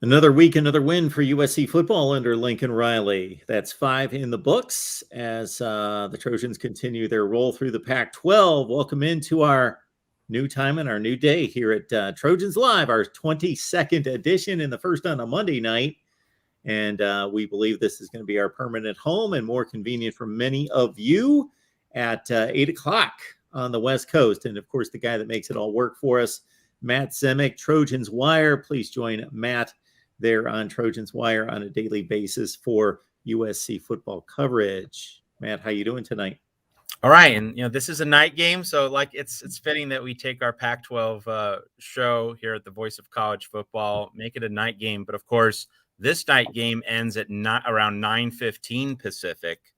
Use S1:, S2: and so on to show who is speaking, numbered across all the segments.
S1: Another week, another win for USC football under Lincoln Riley. That's 5 in the books as the Trojans continue their roll through the Pac-12. Welcome into our new time and our new day here at Trojans Live, our 22nd edition, and the first on a Monday night. And we believe this is going to be our permanent home and more convenient for many of you at 8 o'clock on the West Coast. And, of course, the guy that makes it all work for us, Matt Zemek, Trojans Wire. Please join Matt there on Trojans Wire on a daily basis for USC football coverage. Matt, how you doing tonight?
S2: All right, and this is a night game, so it's fitting that we take our Pac-12 show here at the Voice of College Football, make it a night game. But of course, this night game ends at around 9:15 Pacific,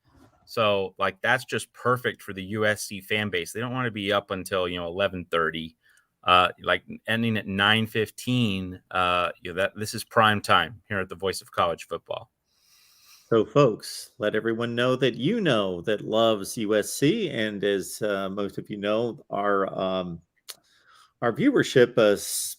S2: so that's just perfect for the USC fan base. They don't want to be up until 11:30. Ending at 9:15. This is prime time here at the Voice of College Football.
S1: So, folks, let everyone know that loves USC, and as most of you know, our viewership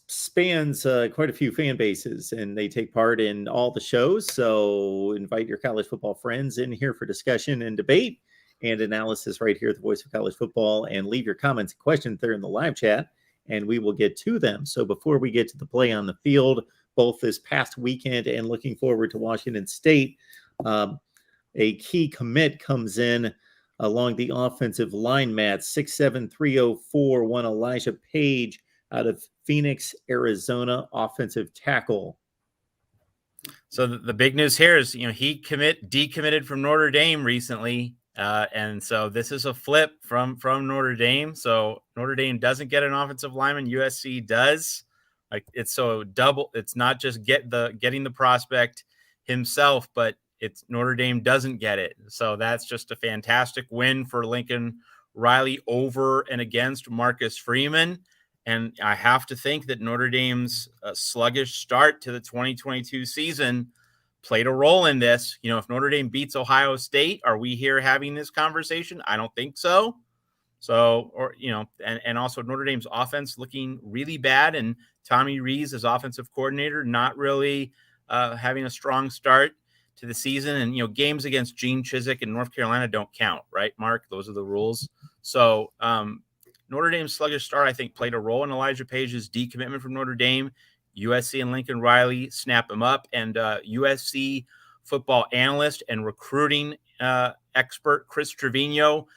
S1: spans quite a few fan bases, and they take part in all the shows. So, invite your college football friends in here for discussion and debate and analysis right here at the Voice of College Football, and leave your comments and questions there in the live chat, and we will get to them. So, before we get to the play on the field, both this past weekend and looking forward to Washington State, a key commit comes in along the offensive line, Matt. 6'7", 304, one Elijah Page out of Phoenix, Arizona, offensive tackle.
S2: So the big news here is, he decommitted from Notre Dame recently. And so this is a flip from Notre Dame. So Notre Dame doesn't get an offensive lineman. USC does. It's not just getting the prospect himself, but it's Notre Dame doesn't get it. So that's just a fantastic win for Lincoln Riley over and against Marcus Freeman. And I have to think that Notre Dame's sluggish start to the 2022 season played a role in this. If Notre Dame beats Ohio State, are we here having this conversation? I don't think so. And also Notre Dame's offense looking really bad, and Tommy Rees as offensive coordinator not really having a strong start to the season. And, games against Gene Chizik and North Carolina don't count, right, Mark? Those are the rules. So Notre Dame's sluggish start, I think, played a role in Elijah Page's decommitment from Notre Dame. USC and Lincoln Riley snap him up, and USC football analyst and recruiting expert Chris Trevino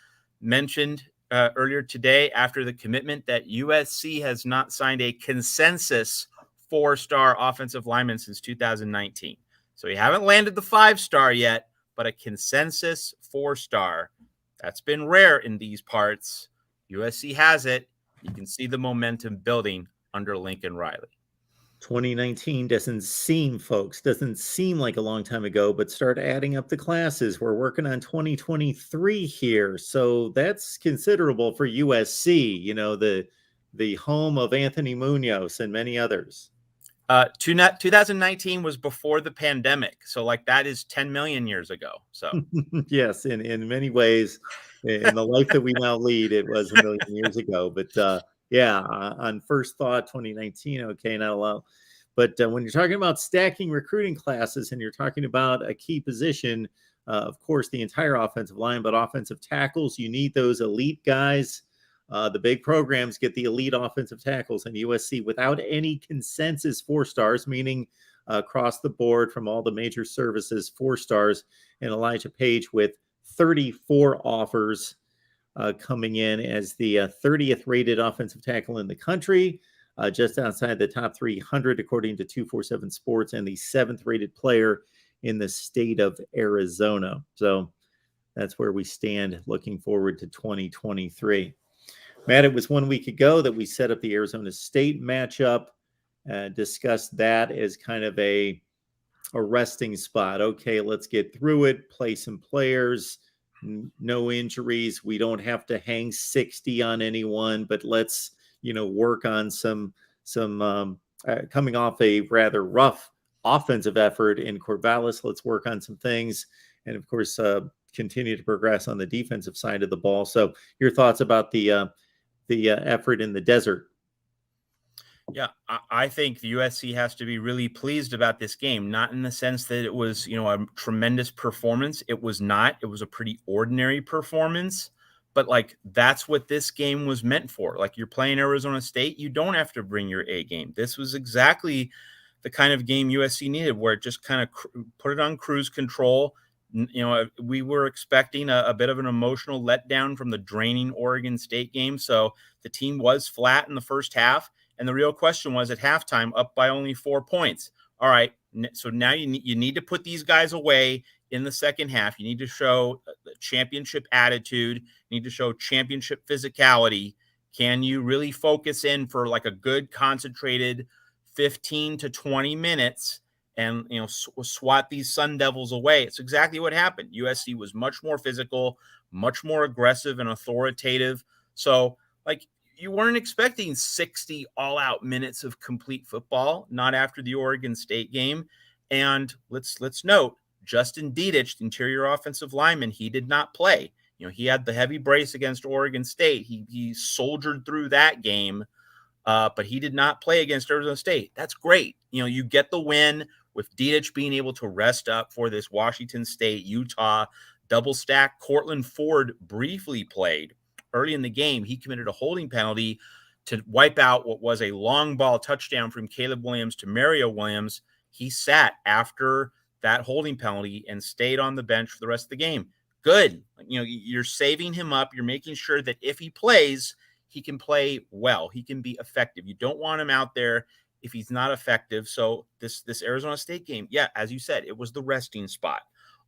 S2: mentioned earlier today after the commitment that USC has not signed a consensus 4-star offensive lineman since 2019. So you haven't landed the 5-star yet, but a consensus 4-star. That's been rare in these parts. USC has it. You can see the momentum building under Lincoln Riley.
S1: 2019 doesn't seem like a long time ago, but start adding up the classes. We're working on 2023 here. So that's considerable for USC, the home of Anthony Munoz and many others.
S2: 2019 was before the pandemic. So that is 10 million years ago. So
S1: yes, in many ways, in the life that we now lead, it was a million years ago. But on first thought, 2019, okay, not a lot. But when you're talking about stacking recruiting classes and you're talking about a key position, of course, the entire offensive line, but offensive tackles, you need those elite guys. The big programs get the elite offensive tackles, and USC without any consensus 4-stars, meaning across the board from all the major services, 4-stars, and Elijah Page with 34 offers coming in as the 30th rated offensive tackle in the country, just outside the top 300, according to 247 Sports, and the 7th rated player in the state of Arizona. So that's where we stand looking forward to 2023. Matt, it was 1 week ago that we set up the Arizona State matchup, discussed that as kind of a resting spot. Okay, let's get through it, play some players, no injuries. We don't have to hang 60 on anyone, but let's, work on some coming off a rather rough offensive effort in Corvallis. Let's work on some things. And of course, continue to progress on the defensive side of the ball. So your thoughts about the effort in the desert?
S2: Yeah, I think the USC has to be really pleased about this game, not in the sense that it was, a tremendous performance. It was not. It was a pretty ordinary performance, but like that's what this game was meant for. Like you're playing Arizona State, you don't have to bring your A game. This was exactly the kind of game USC needed, where it just kind of put it on cruise control. We were expecting a bit of an emotional letdown from the draining Oregon State game, so the team was flat in the first half. And the real question was at halftime, up by only 4 points. All right, so now you need to put these guys away in the second half. You need to show championship attitude. You need to show championship physicality. Can you really focus in for like a good concentrated 15 to 20 minutes and swat these Sun Devils away? It's exactly what happened. USC was much more physical, much more aggressive and authoritative. So like you weren't expecting 60 all-out minutes of complete football, not after the Oregon State game. And let's note, Justin Dedich, the interior offensive lineman, he did not play. He had the heavy brace against Oregon State. He soldiered through that game, but he did not play against Arizona State. That's great. You get the win with Dedich being able to rest up for this Washington State, Utah double stack. Cortland Ford briefly played. Early in the game, he committed a holding penalty to wipe out what was a long ball touchdown from Caleb Williams to Mario Williams. He sat after that holding penalty and stayed on the bench for the rest of the game. Good. You're saving him up. You're making sure that if he plays, he can play well. He can be effective. You don't want him out there if he's not effective. So this Arizona State game, yeah, as you said, it was the resting spot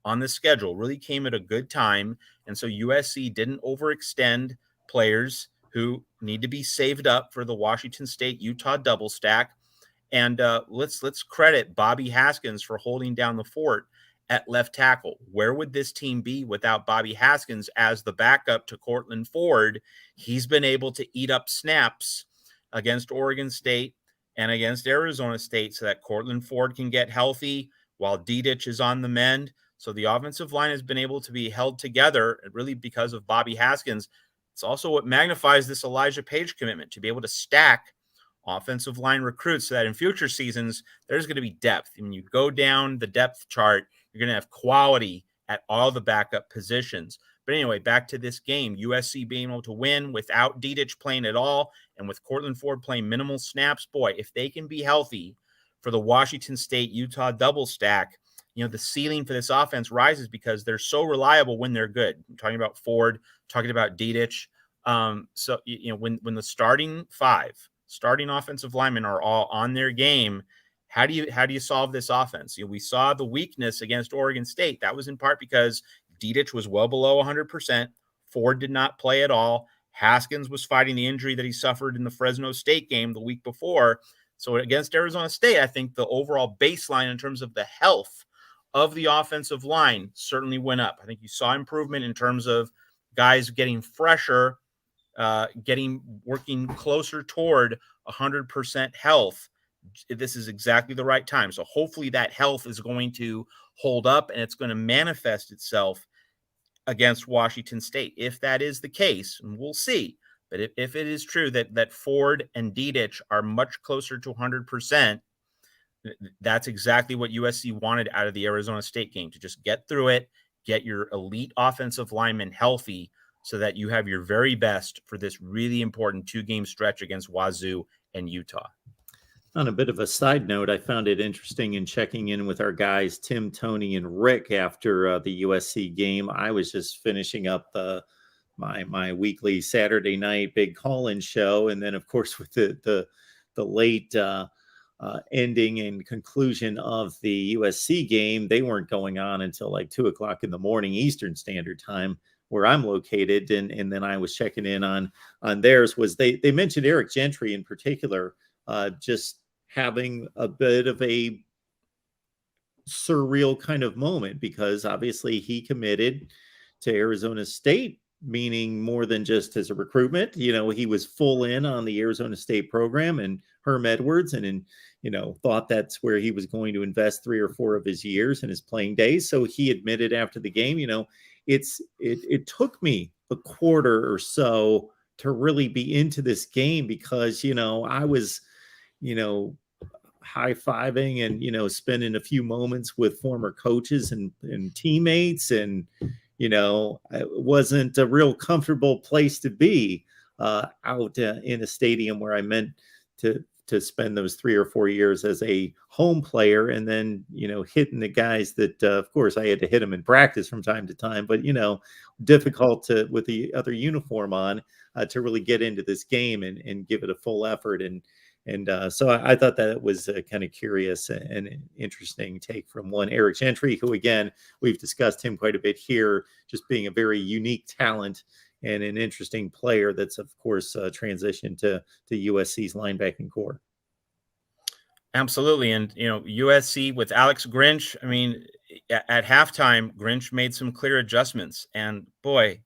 S2: on the schedule, really came at a good time. And so USC didn't overextend players who need to be saved up for the Washington State Utah double stack. And let's credit Bobby Haskins for holding down the fort at left tackle. Where would this team be without Bobby Haskins as the backup to Cortland Ford? He's been able to eat up snaps against Oregon State and against Arizona State so that Cortland Ford can get healthy while Dedich is on the mend. So the offensive line has been able to be held together really because of Bobby Haskins. It's also what magnifies this Elijah Page commitment, to be able to stack offensive line recruits so that in future seasons, there's going to be depth. When you go down the depth chart, you're going to have quality at all the backup positions. But anyway, back to this game, USC being able to win without Dedich playing at all and with Cortland Ford playing minimal snaps. Boy, if they can be healthy for the Washington State-Utah double stack, the ceiling for this offense rises because they're so reliable when they're good. I'm talking about Ford, talking about Dedich. So when the starting offensive linemen are all on their game, how do you solve this offense? We saw the weakness against Oregon State. That was in part because Dedich was well below 100%. Ford did not play at all. Haskins was fighting the injury that he suffered in the Fresno State game the week before. So against Arizona State, I think the overall baseline in terms of the health of the offensive line certainly went up. I think you saw improvement in terms of guys getting fresher, working closer toward 100% health. This is exactly the right time. So hopefully that health is going to hold up and it's going to manifest itself against Washington State. If that is the case, and we'll see, but if it is true that Ford and Dedich are much closer to 100%, that's exactly what USC wanted out of the Arizona State game, to just get through it, get your elite offensive linemen healthy so that you have your very best for this really important 2-game stretch against Wazoo and Utah.
S1: On a bit of a side note, I found it interesting in checking in with our guys, Tim, Tony, and Rick after the USC game. I was just finishing up my weekly Saturday night big call-in show. And then, of course, with the late ending and conclusion of the USC game, they weren't going on until like 2 o'clock in the morning Eastern Standard Time, where I'm located. And then I was checking in on theirs. Was they mentioned Eric Gentry in particular, just having a bit of a surreal kind of moment, because obviously he committed to Arizona State, meaning more than just as a recruitment. He was full in on the Arizona State program and Herm Edwards, and thought that's where he was going to invest 3 or 4 of his years and his playing days. So he admitted after the game, it took me a quarter or so to really be into this game, because I was you know, high-fiving and, spending a few moments with former coaches and teammates. And, it wasn't a real comfortable place to be out in a stadium where I meant to spend those 3 or 4 years as a home player, and then, hitting the guys that, of course, I had to hit them in practice from time to time, but, difficult with the other uniform on, to really get into this game and give it a full effort. And so I thought that it was a kind of curious and an interesting take from one Eric Gentry, who, again, we've discussed him quite a bit here, just being a very unique talent and an interesting player that's, of course, transitioned to USC's linebacking core.
S2: Absolutely. And, USC with Alex Grinch, I mean, at halftime, Grinch made some clear adjustments. And boy,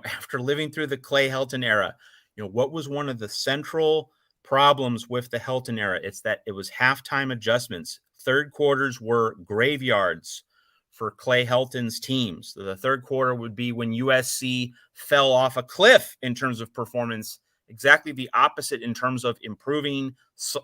S2: after living through the Clay Helton era, what was one of the central problems with the Helton era? It's that it was halftime adjustments. Third quarters were graveyards for Clay Helton's teams. The third quarter would be when USC fell off a cliff in terms of performance, exactly the opposite in terms of improving,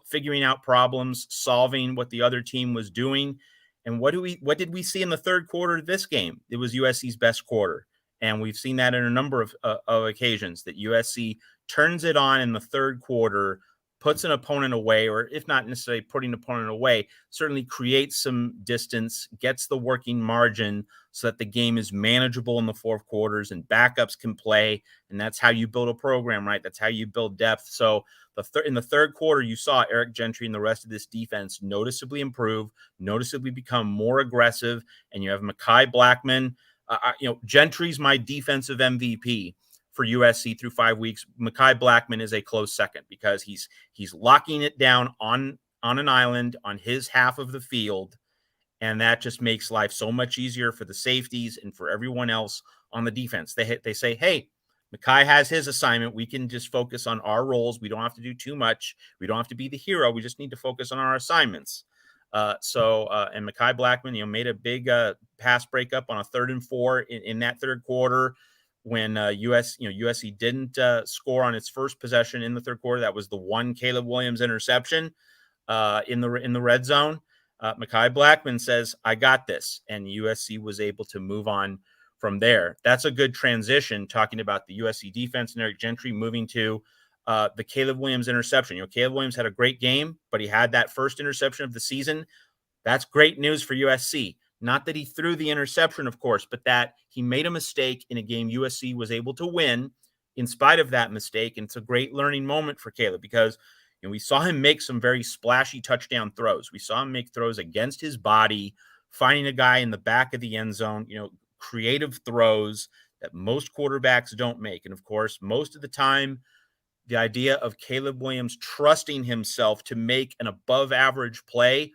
S2: figuring out problems, solving what the other team was doing. And what did we see in the third quarter of this game? It was USC's best quarter. And we've seen that in a number of occasions, that USC turns it on in the third quarter, puts an opponent away, or if not necessarily putting an opponent away, certainly creates some distance, gets the working margin so that the game is manageable in the fourth quarters and backups can play. And that's how you build a program, right? That's how you build depth. So in the third quarter, you saw Eric Gentry and the rest of this defense noticeably improve, noticeably become more aggressive. And you have Makai Blackman. Gentry's my defensive MVP for USC through 5 weeks. Makai Blackman is a close second because he's locking it down on an island on his half of the field, and that just makes life so much easier for the safeties and for everyone else on the defense. They say, hey, Makai has his assignment. We can just focus on our roles. We don't have to do too much. We don't have to be the hero. We just need to focus on our assignments. And Makai Blackman, made a big pass breakup on a 3rd and 4 in that third quarter when USC didn't score on its first possession in the third quarter. That was the one Caleb Williams interception in the red zone. Makai Blackman says, I got this. And USC was able to move on from there. That's a good transition, talking about the USC defense and Eric Gentry moving to the Caleb Williams interception. Caleb Williams had a great game, but he had that first interception of the season. That's great news for USC. Not that he threw the interception, of course, but that he made a mistake in a game USC was able to win in spite of that mistake. And it's a great learning moment for Caleb because we saw him make some very splashy touchdown throws. We saw him make throws against his body, finding a guy in the back of the end zone, creative throws that most quarterbacks don't make. And of course, most of the time, the idea of Caleb Williams trusting himself to make an above average play,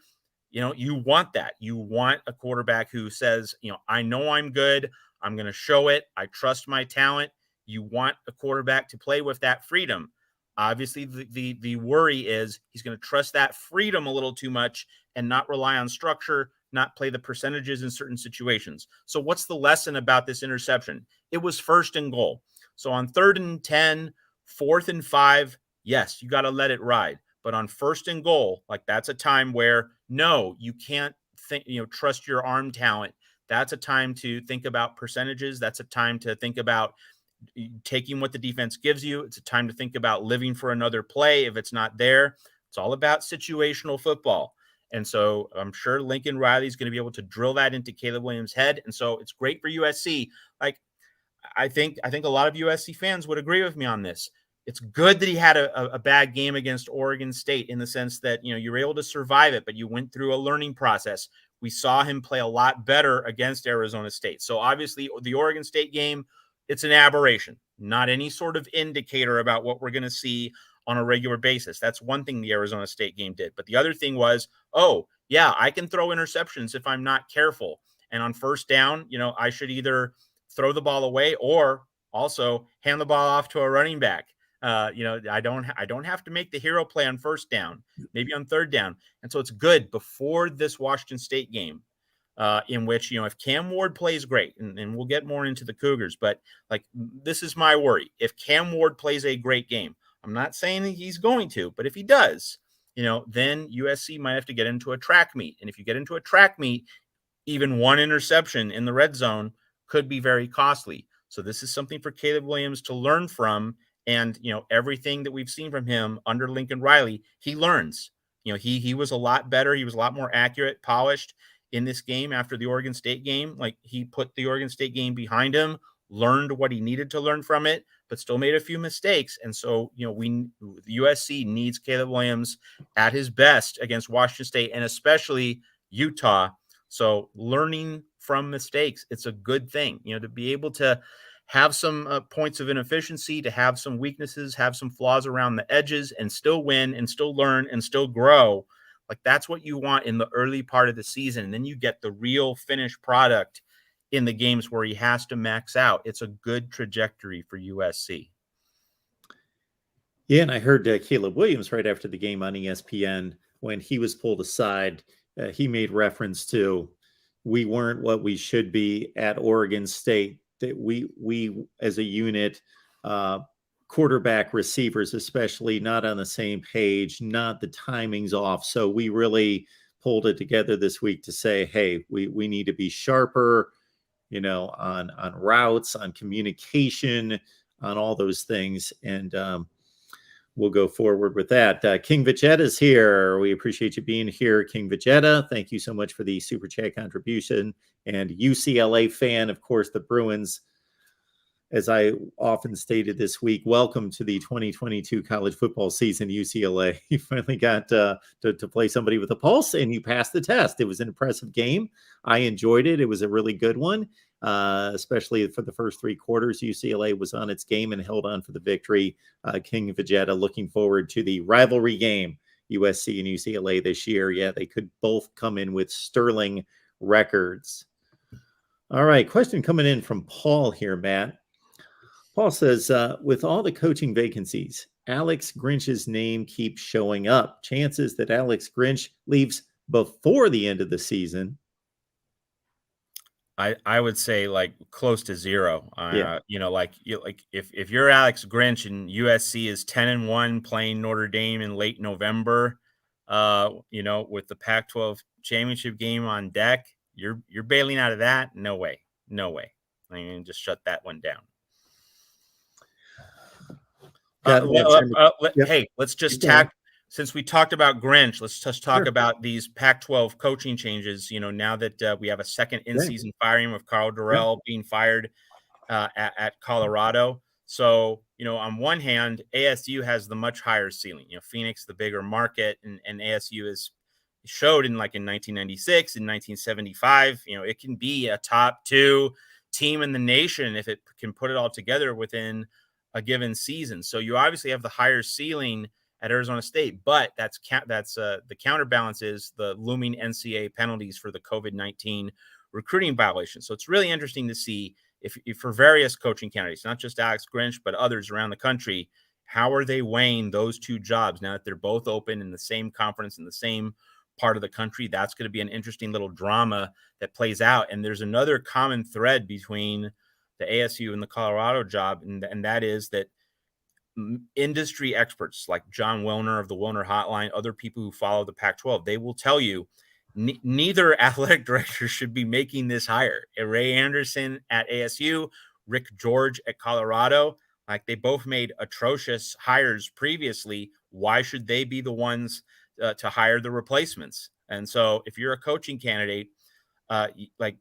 S2: you want that. You want a quarterback who says, I know I'm good. I'm going to show it. I trust my talent. You want a quarterback to play with that freedom. Obviously, the worry is he's going to trust that freedom a little too much and not rely on structure, not play the percentages in certain situations. So what's the lesson about this interception? It was 1st and goal. So on 3rd and 10, 4th and 5, yes, you got to let it ride. But on 1st and goal, like that's a time where, no, you can't trust your arm talent. That's a time to think about percentages. That's a time to think about taking what the defense gives you. It's a time to think about living for another play if it's not there. It's all about situational football. And so I'm sure Lincoln Riley is going to be able to drill that into Caleb Williams' head. And so it's great for USC. Like, I think a lot of USC fans would agree with me on this. It's good that he had a bad game against Oregon State in the sense that, you were able to survive it, but you went through a learning process. We saw him play a lot better against Arizona State. So obviously the Oregon State game, it's an aberration, not any sort of indicator about what we're going to see on a regular basis. That's one thing the Arizona State game did. But the other thing was, oh, yeah, I can throw interceptions if I'm not careful. And on 1st down, I should either throw the ball away or also hand the ball off to a running back. I don't have to make the hero play on 1st down, maybe on 3rd down. And so it's good before this Washington State game, in which, if Cam Ward plays great, and we'll get more into the Cougars, but like, this is my worry. If Cam Ward plays a great game, I'm not saying that he's going to, but if he does, then USC might have to get into a track meet. And if you get into a track meet, even one interception in the red zone could be very costly. So this is something for Caleb Williams to learn from. And, everything that we've seen from him under Lincoln Riley, he learns. He was a lot better. He was a lot more accurate, polished in this game after the Oregon State game. Like, he put the Oregon State game behind him, learned what he needed to learn from it, but still made a few mistakes. And so, USC needs Caleb Williams at his best against Washington State and especially Utah. So learning from mistakes, it's a good thing, to be able to have some points of inefficiency, to have some weaknesses, have some flaws around the edges, and still win and still learn and still grow. Like, that's what you want in the early part of the season. And then you get the real finished product in the games where he has to max out. It's a good trajectory for USC.
S1: Yeah, and I heard Caleb Williams right after the game on ESPN when he was pulled aside. He made reference to, we weren't what we should be at Oregon State, that we as a unit, quarterback, receivers especially, not on the same page, not the timing's off. So we really pulled it together this week to say, hey, we need to be sharper, on routes, on communication, on all those things. And we'll go forward with that. King Vegeta is here. We appreciate you being here, King Vegeta. Thank you so much for the super chat contribution. And UCLA fan, of course, the Bruins, as I often stated this week, welcome to the 2022 college football season, UCLA. You finally got to play somebody with a pulse, and you passed the test. It was an impressive game. I enjoyed it. It was a really good one, especially for the first three quarters. UCLA was on its game and held on for the victory. King Vegeta, looking forward to the rivalry game, USC and UCLA this year. Yeah, they could both come in with sterling records. All right, question coming in from Paul here, Matt. Paul says, with all the coaching vacancies, Alex Grinch's name keeps showing up. Chances that Alex Grinch leaves before the end of the season?
S2: I would say like close to zero.
S1: Yeah.
S2: If you're Alex Grinch and USC is 10-1 playing Notre Dame in late November, with the Pac-12 championship game on deck, you're bailing out of that. No way. I mean, just shut that one down. Hey, let's just since we talked about Grinch, let's just talk about these Pac-12 coaching changes. Now that we have a second in-season firing with Carl Durrell being fired at Colorado. So, on one hand, ASU has the much higher ceiling. Phoenix, the bigger market, and ASU is showed in 1996 and 1975. It can be a top 2 team in the nation if it can put it all together within a given season. So you obviously have the higher ceiling at Arizona State, but that's the counterbalance is the looming NCAA penalties for the COVID-19 recruiting violations. So it's really interesting to see if for various coaching candidates, not just Alex Grinch, but others around the country, how are they weighing those two jobs now that they're both open in the same conference in the same part of the country? That's going to be an interesting little drama that plays out. And there's another common thread between the ASU and the Colorado job, and that is that industry experts like John Wilner of the Wilner Hotline, other people who follow the Pac-12, they will tell you neither athletic director should be making this hire. Ray Anderson at ASU, Rick George at Colorado, like they both made atrocious hires previously. Why should they be the ones to hire the replacements? And so if you're a coaching candidate,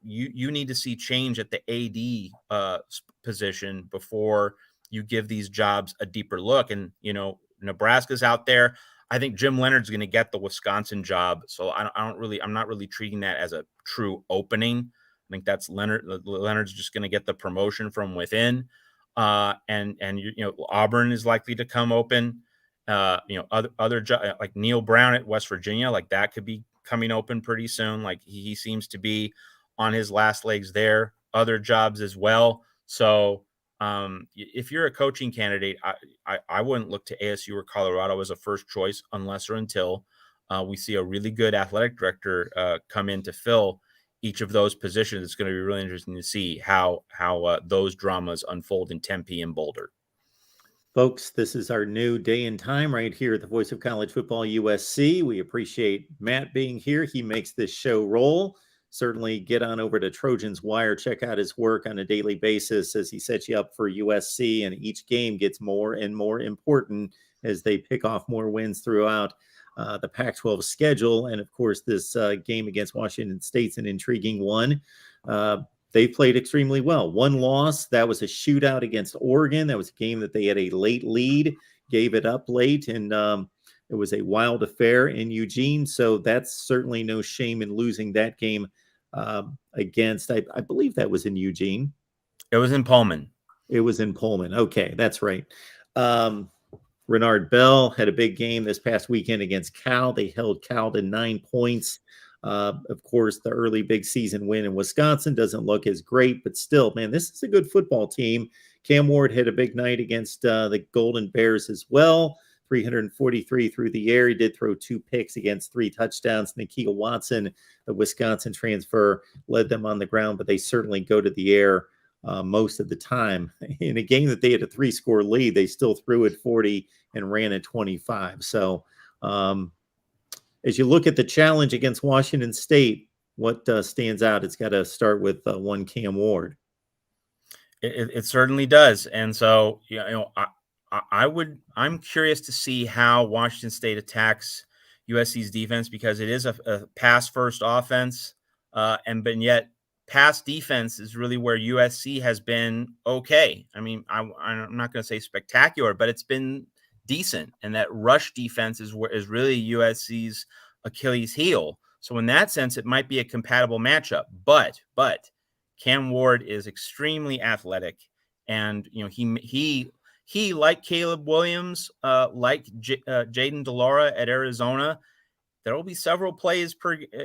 S2: you need to see change at the AD position before you give these jobs a deeper look. And, Nebraska's out there. I think Jim Leonard's going to get the Wisconsin job. So I'm not really treating that as a true opening. I think that's Leonard's just going to get the promotion from within. Auburn is likely to come open. Other like Neil Brown at West Virginia, like that could be coming open pretty soon. Like he seems to be on his last legs there. Other jobs as well. So if you're a coaching candidate, I wouldn't look to ASU or Colorado as a first choice unless or until we see a really good athletic director come in to fill each of those positions. It's going to be really interesting to see how those dramas unfold in Tempe and Boulder.
S1: Folks, this is our new day and time right here at the Voice of College Football USC. We appreciate Matt being here. He makes this show roll. Certainly get on over to Trojans Wire. Check out his work on a daily basis as he sets you up for USC, and each game gets more and more important as they pick off more wins throughout the Pac-12 schedule. And of course, this game against Washington State's an intriguing one. They played extremely well. One loss, that was a shootout against Oregon. That was a game that they had a late lead, gave it up late, and it was a wild affair in Eugene. So that's certainly no shame in losing that game against, I believe that was in Eugene.
S2: It was in Pullman.
S1: It was in Pullman. Okay, that's right. Renard Bell had a big game this past weekend against Cal. They held Cal to 9 points. Of course, the early big season win in Wisconsin doesn't look as great, but still, man, this is a good football team. Cam Ward had a big night against the Golden Bears as well. 343 through the air. He did throw 2 picks against 3 touchdowns. Nakia Watson, the Wisconsin transfer, led them on the ground, but they certainly go to the air most of the time. In a game that they had a 3-score lead, they still threw at 40 and ran at 25. So, as you look at the challenge against Washington State, what stands out? It's got to start with one Cam Ward.
S2: It certainly does. And so, I'm curious to see how Washington State attacks USC's defense, because it is a pass-first offense, but yet pass defense is really where USC has been okay. I mean, I'm not going to say spectacular, but it's been decent, and that rush defense is really USC's Achilles heel. So in that sense, it might be a compatible matchup. But Cam Ward is extremely athletic, and he like Caleb Williams, like Jaden DeLaura at Arizona. There will be several plays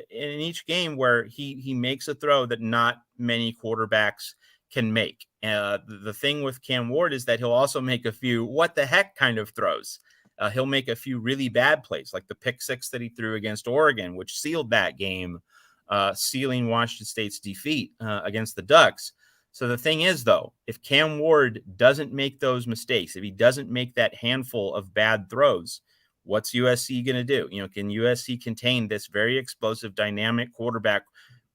S2: in each game where he makes a throw that not many quarterbacks can make. The thing with Cam Ward is that he'll also make a few what the heck kind of throws. He'll make a few really bad plays, like the pick 6 that he threw against Oregon, which sealed that game, sealing Washington State's defeat against the Ducks. So the thing is, though, if Cam Ward doesn't make those mistakes, if he doesn't make that handful of bad throws, what's USC going to do? Can USC contain this very explosive, dynamic quarterback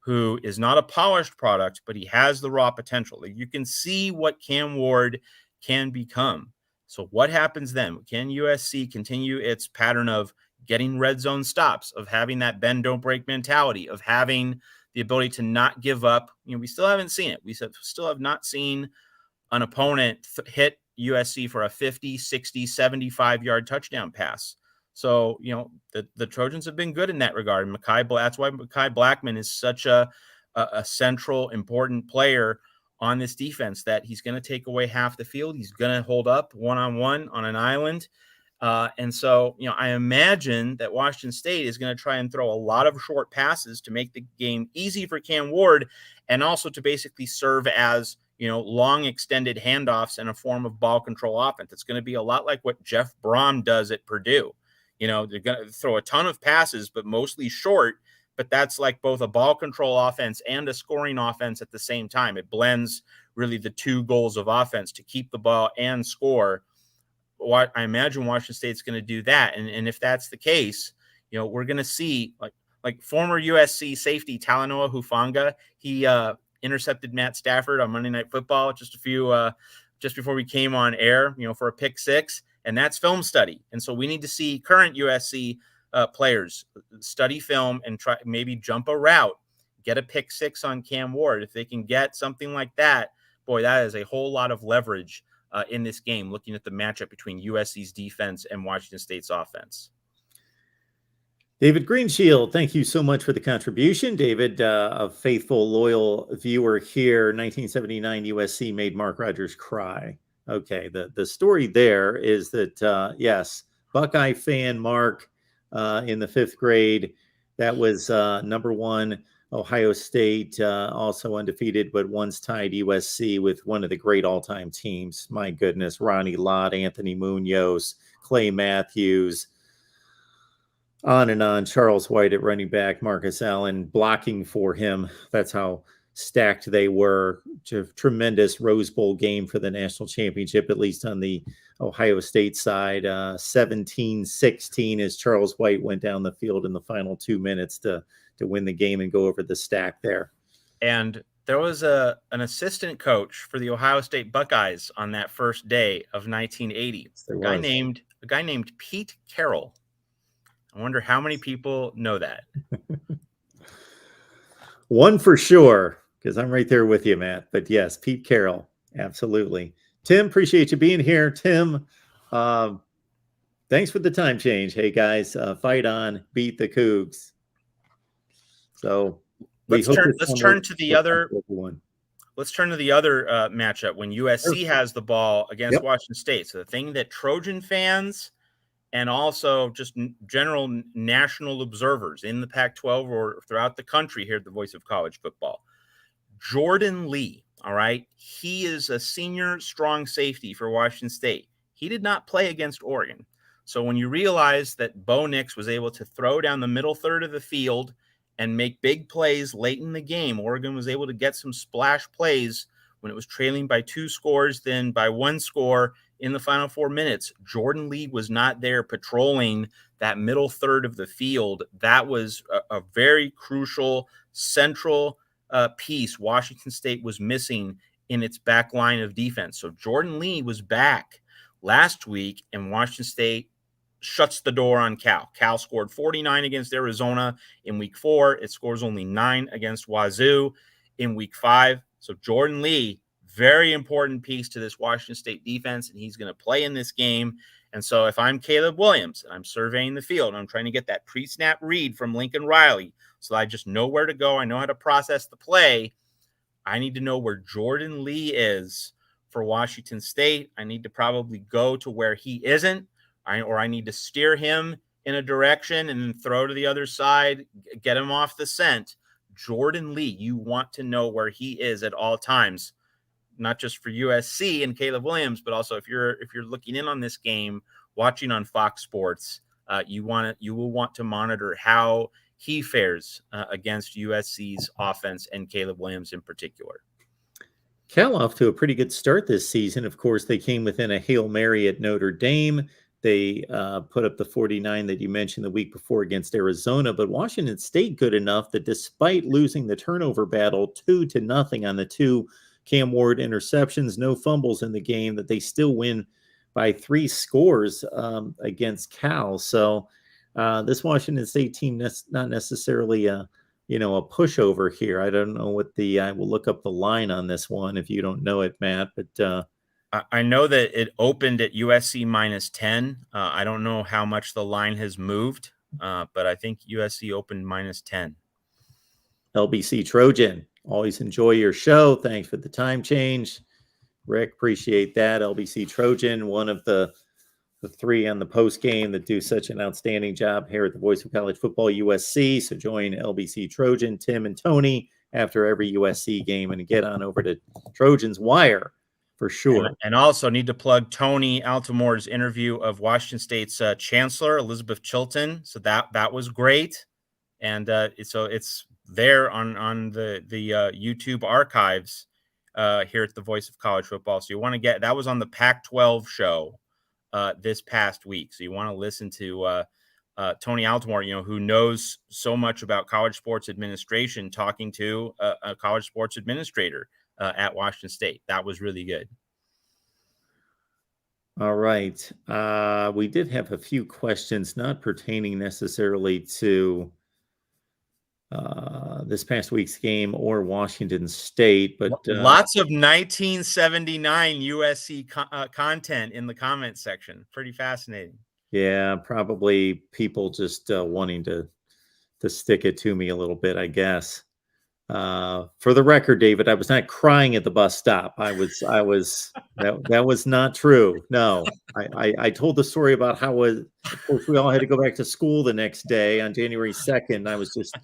S2: who is not a polished product, but he has the raw potential? You can see what Cam Ward can become. So what happens then? Can USC continue its pattern of getting red zone stops, of having that bend, don't break mentality, of having the ability to not give up? We still haven't seen it. We still have not seen an opponent hit USC for a 50, 60, 75-yard touchdown pass. So, the Trojans have been good in that regard. That's why Makai Blackman is such a central, important player on this defense, that he's going to take away half the field. He's going to hold up one-on-one on an island. And so, I imagine that Washington State is going to try and throw a lot of short passes to make the game easy for Cam Ward, and also to basically serve as, long extended handoffs and a form of ball control offense. It's going to be a lot like what Jeff Brom does at Purdue. They're going to throw a ton of passes, but mostly short. But that's like both a ball control offense and a scoring offense at the same time. It blends really the two goals of offense, to keep the ball and score. I imagine Washington State's going to do that. And if that's the case, we're going to see like former USC safety Talanoa Hufanga. He intercepted Matt Stafford on Monday Night Football just before we came on air, for a pick 6. And that's film study. And so we need to see current USC players study film and try maybe jump a route, get a pick 6 on Cam Ward. If they can get something like that, boy, that is a whole lot of leverage in this game, looking at the matchup between USC's defense and Washington State's offense.
S1: David Greenshield, thank you so much for the contribution. David, a faithful, loyal viewer here. 1979 USC made Mark Rogers cry. Okay, the story there is that, yes, Buckeye fan Mark in the 5th grade, that was number 1 Ohio State, also undefeated, but once tied USC with one of the great all-time teams. My goodness, Ronnie Lott, Anthony Munoz, Clay Matthews, on and on. Charles White at running back, Marcus Allen blocking for him. That's how stacked they were. Tremendous Rose Bowl game for the national championship, at least on the Ohio State side. 17-16 as Charles White went down the field in the final 2 minutes to win the game and go over the stack there.
S2: And there was an assistant coach for the Ohio State Buckeyes on that first day of 1980. A guy named Pete Carroll. I wonder how many people know that.
S1: One for sure, because I'm right there with you, Matt. But yes, Pete Carroll, absolutely. Tim, appreciate you being here. Tim, thanks for the time change. Hey guys, fight on, beat the Cougs. So
S2: let's turn to the other matchup when USC has the ball against Washington State. So the thing that Trojan fans and also just general national observers in the Pac-12 or throughout the country hear the voice of college football. Jordan Lee, all right, he is a senior strong safety for Washington State. He did not play against Oregon. So when you realize that Bo Nix was able to throw down the middle third of the field and make big plays late in the game, Oregon was able to get some splash plays when it was trailing by 2 scores, then by 1 score in the final 4 minutes. Jordan Lee was not there patrolling that middle third of the field. That was a very crucial central piece Washington State was missing in its back line of defense. So Jordan Lee was back last week, and Washington State shuts the door on Cal. Cal scored 49 against Arizona in week 4. It scores only 9 against Wazoo in week 5. So Jordan Lee, very important piece to this Washington State defense, and he's going to play in this game. And so if I'm Caleb Williams and I'm surveying the field, and I'm trying to get that pre-snap read from Lincoln Riley so I just know where to go, I know how to process the play, I need to know where Jordan Lee is for Washington State. I need to probably go to where he isn't, or I need to steer him in a direction and then throw to the other side, get him off the scent. Jordan Lee, you want to know where he is at all times, not just for USC and Caleb Williams, but also if you're looking in on this game, watching on Fox Sports, you will want to monitor how he fares against USC's offense and Caleb Williams in particular.
S1: Cal off to a pretty good start this season. Of course, they came within a Hail Mary at Notre Dame. They put up the 49 that you mentioned the week before against Arizona, but Washington State good enough that despite losing the turnover battle 2-0 on the 2 Cam Ward interceptions, no fumbles in the game, that they still win by 3 scores against Cal. So this Washington State team not necessarily a pushover here. I don't know what I will look up the line on this one if you don't know it, Matt, but
S2: I know that it opened at USC -10. I don't know how much the line has moved, but I think USC opened -10.
S1: LBC Trojan, always enjoy your show. Thanks for the time change. Rick, appreciate that. LBC Trojan, one of the 3 on the post game that do such an outstanding job here at the Voice of College Football USC. So join LBC Trojan, Tim and Tony after every USC game and get on over to Trojans Wire. For sure.
S2: And also need to plug Tony Altimore's interview of Washington State's Chancellor, Elizabeth Chilton. So that was great. And so it's there on the YouTube archives here at the Voice of College Football. So you want to that was on the Pac-12 show this past week. So you want to listen to Tony Altimore, who knows so much about college sports administration, talking to a college sports administrator at Washington State. That was really good.
S1: All right. We did have a few questions not pertaining necessarily to this past week's game or Washington State, but
S2: lots of 1979 USC content in the comments section. Pretty fascinating.
S1: Yeah, probably people just wanting to stick it to me a little bit, I guess. For the record, David, I was not crying at the bus stop. That was not true. No, I told the story about how, of course, we all had to go back to school the next day on January 2nd. I was just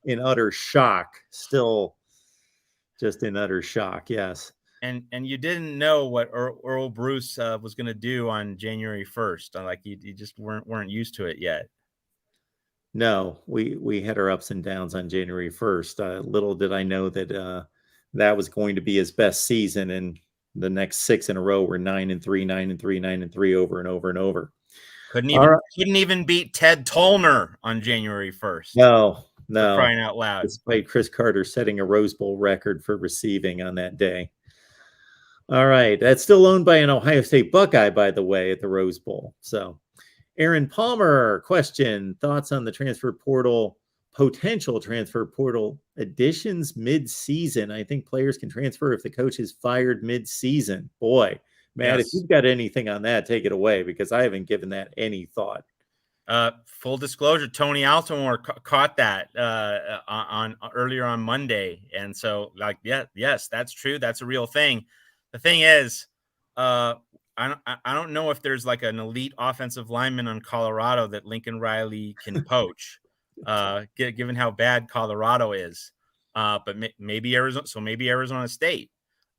S1: in utter shock, still just in utter shock. Yes.
S2: And you didn't know what Earl Bruce was going to do on January 1st. Like you just weren't used to it yet.
S1: No, we had our ups and downs on January 1st. Little did I know that that was going to be his best season, and the next 6 in a row were 9-3, 9-3, 9-3 over and over and over.
S2: Couldn't
S1: All right.
S2: even beat Ted Tollner on January 1st.
S1: No,
S2: For
S1: no.
S2: crying out loud.
S1: Despite Chris Carter setting a Rose Bowl record for receiving on that day. All right. That's still owned by an Ohio State Buckeye, by the way, at the Rose Bowl. So, Aaron Palmer, question: thoughts on the potential transfer portal additions mid-season? I think players can transfer if the coach is fired mid-season. Boy, Matt, if you've got anything on that, take it away, because I haven't given that any thought.
S2: Full disclosure, Tony Altomore caught that on earlier on Monday, and so yes, that's true. That's a real thing. The thing is, I don't know if there's like an elite offensive lineman on Colorado that Lincoln Riley can poach, given how bad Colorado is. But maybe Arizona. So maybe Arizona State,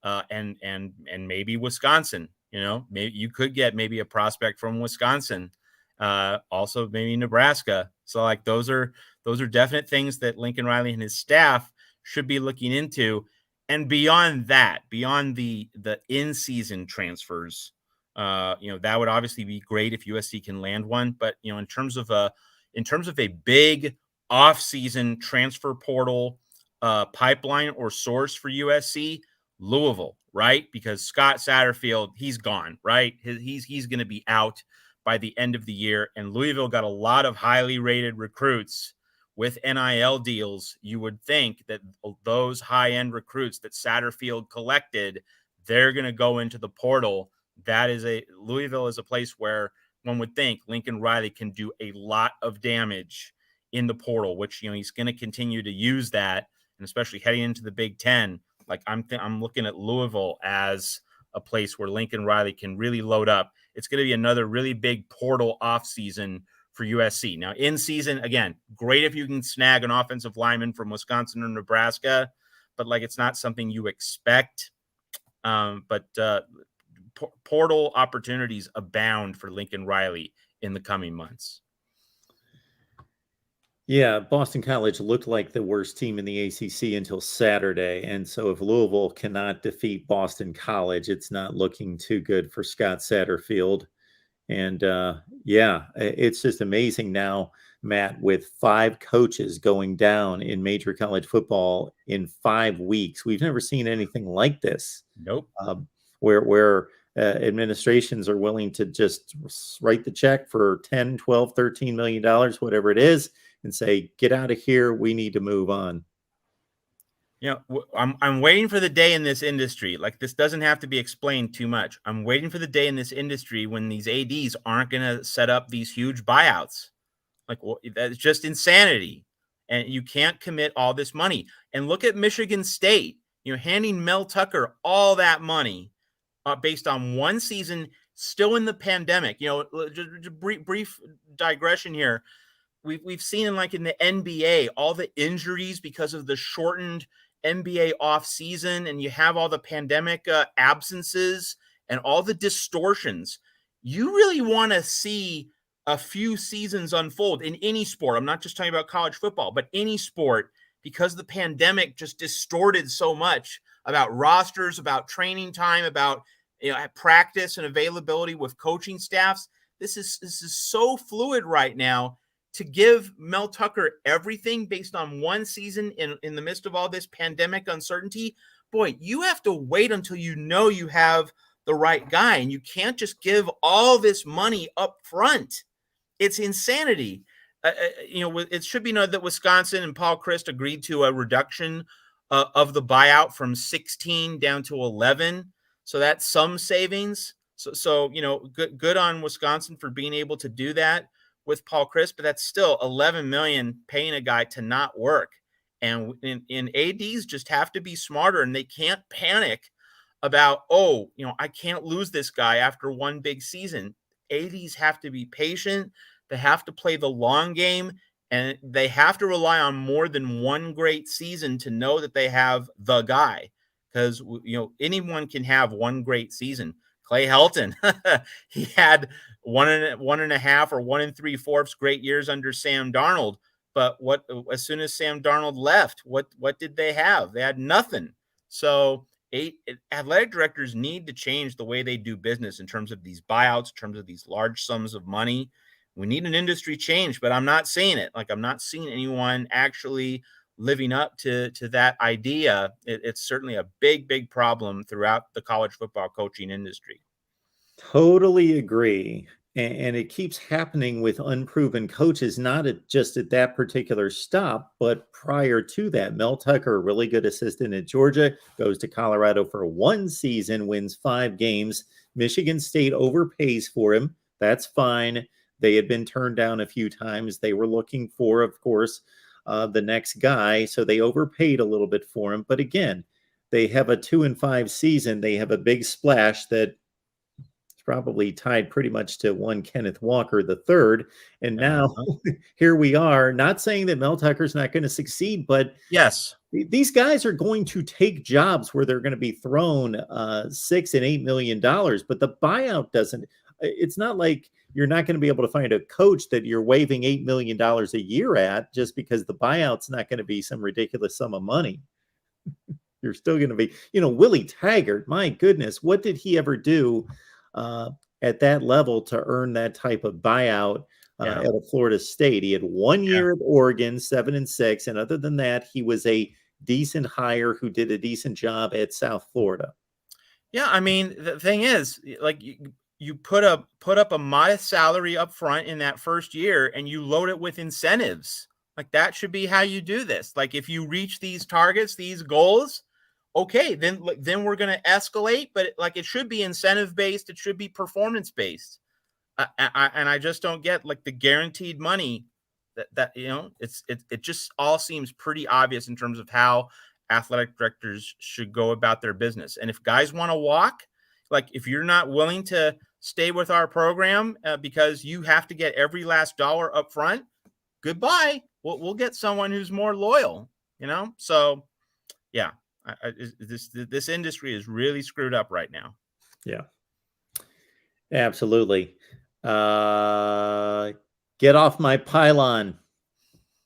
S2: and maybe Wisconsin. Maybe you could get maybe a prospect from Wisconsin. Also maybe Nebraska. So like those are definite things that Lincoln Riley and his staff should be looking into. And beyond that, beyond the in-season transfers, that would obviously be great if USC can land one. But in terms of a big off-season transfer portal pipeline or source for USC, Louisville, right? Because Scott Satterfield, he's gone, right? He's going to be out by the end of the year. And Louisville got a lot of highly rated recruits with NIL deals. You would think that those high-end recruits that Satterfield collected, they're going to go into the portal. Louisville is a place where one would think Lincoln Riley can do a lot of damage in the portal, which, he's going to continue to use that. And especially heading into the Big Ten, like I'm looking at Louisville as a place where Lincoln Riley can really load up. It's going to be another really big portal offseason for USC. Now, in season, again, great if you can snag an offensive lineman from Wisconsin or Nebraska, but like it's not something you expect. But portal opportunities abound for Lincoln Riley in the coming months.
S1: Yeah, Boston College looked like the worst team in the ACC until Saturday. And so if Louisville cannot defeat Boston College, it's not looking too good for Scott Satterfield. And it's just amazing now, Matt, with 5 coaches going down in major college football in 5 weeks. We've never seen anything like this.
S2: Nope.
S1: Where administrations are willing to just write the check for 10, 12, $13 million, whatever it is, and say, get out of here. We need to move on.
S2: I'm waiting for the day in this industry. Like, this doesn't have to be explained too much. I'm waiting for the day in this industry when these ADs aren't going to set up these huge buyouts. Like, that's just insanity. And you can't commit all this money. And look at Michigan State, handing Mel Tucker all that money based on one season, still in the pandemic. Just brief digression here. We've seen, like in the NBA, all the injuries because of the shortened NBA off season, and you have all the pandemic absences and all the distortions. You really want to see a few seasons unfold in any sport. I'm not just talking about college football, but any sport, because the pandemic just distorted so much about rosters, about training time, about practice and availability with coaching staffs. This is so fluid right now. To give Mel Tucker everything based on one season in the midst of all this pandemic uncertainty, boy, you have to wait until you have the right guy, and you can't just give all this money up front. It's insanity. It should be noted that Wisconsin and Paul Chryst agreed to a reduction of the buyout from 16 down to 11. So that's some savings. So good on Wisconsin for being able to do that with Paul Chryst, but that's still $11 million paying a guy to not work. And ADs just have to be smarter, and they can't panic about, I can't lose this guy after one big season. ADs have to be patient. They have to play the long game, and they have to rely on more than one great season to know that they have the guy. Because anyone can have one great season. Clay Helton. He had 1.5 or 1 3/4 great years under Sam Darnold. But as soon as Sam Darnold left, what did they have? They had nothing. So athletic directors need to change the way they do business in terms of these buyouts, in terms of these large sums of money. We need an industry change, but I'm not seeing it. Like, I'm not seeing anyone actually living up to that idea. It's certainly a big problem throughout the college football coaching industry.
S1: Totally agree. And it keeps happening with unproven coaches, not just at that particular stop, but prior to that. Mel Tucker, a really good assistant at Georgia, goes to Colorado for 1 season, wins 5 games. Michigan State overpays for him. That's fine. They had been turned down a few times. They were looking for, of course, the next guy. So they overpaid a little bit for him. But again, they have a 2-5 season. They have a big splash that probably tied pretty much to one Kenneth Walker the third. And now here we are, not saying that Mel Tucker's not going to succeed, but
S2: yes,
S1: these guys are going to take jobs where they're going to be thrown $6 and $8 million, but the buyout doesn't. It's not like you're not going to be able to find a coach that you're waiving $8 million a year at just because the buyout's not going to be some ridiculous sum of money. You're still going to be, Willie Taggart, my goodness, what did he ever do at that level to earn that type of buyout at a Florida State? He had 1 year at Oregon, 7-6. And other than that, he was a decent hire who did a decent job at South Florida.
S2: Yeah. I mean, the thing is, like, you put up a modest salary up front in that first year and you load it with incentives. Like, that should be how you do this. Like, if you reach these targets, these goals, okay, then we're going to escalate, but like, it should be incentive based. It should be performance based. And I just don't get, like, the guaranteed money that it just all seems pretty obvious in terms of how athletic directors should go about their business. And if guys want to walk, like, if you're not willing to stay with our program because you have to get every last dollar up front, goodbye. We'll get someone who's more loyal, So yeah. This industry is really screwed up right now.
S1: Yeah, absolutely. Get off my pylon.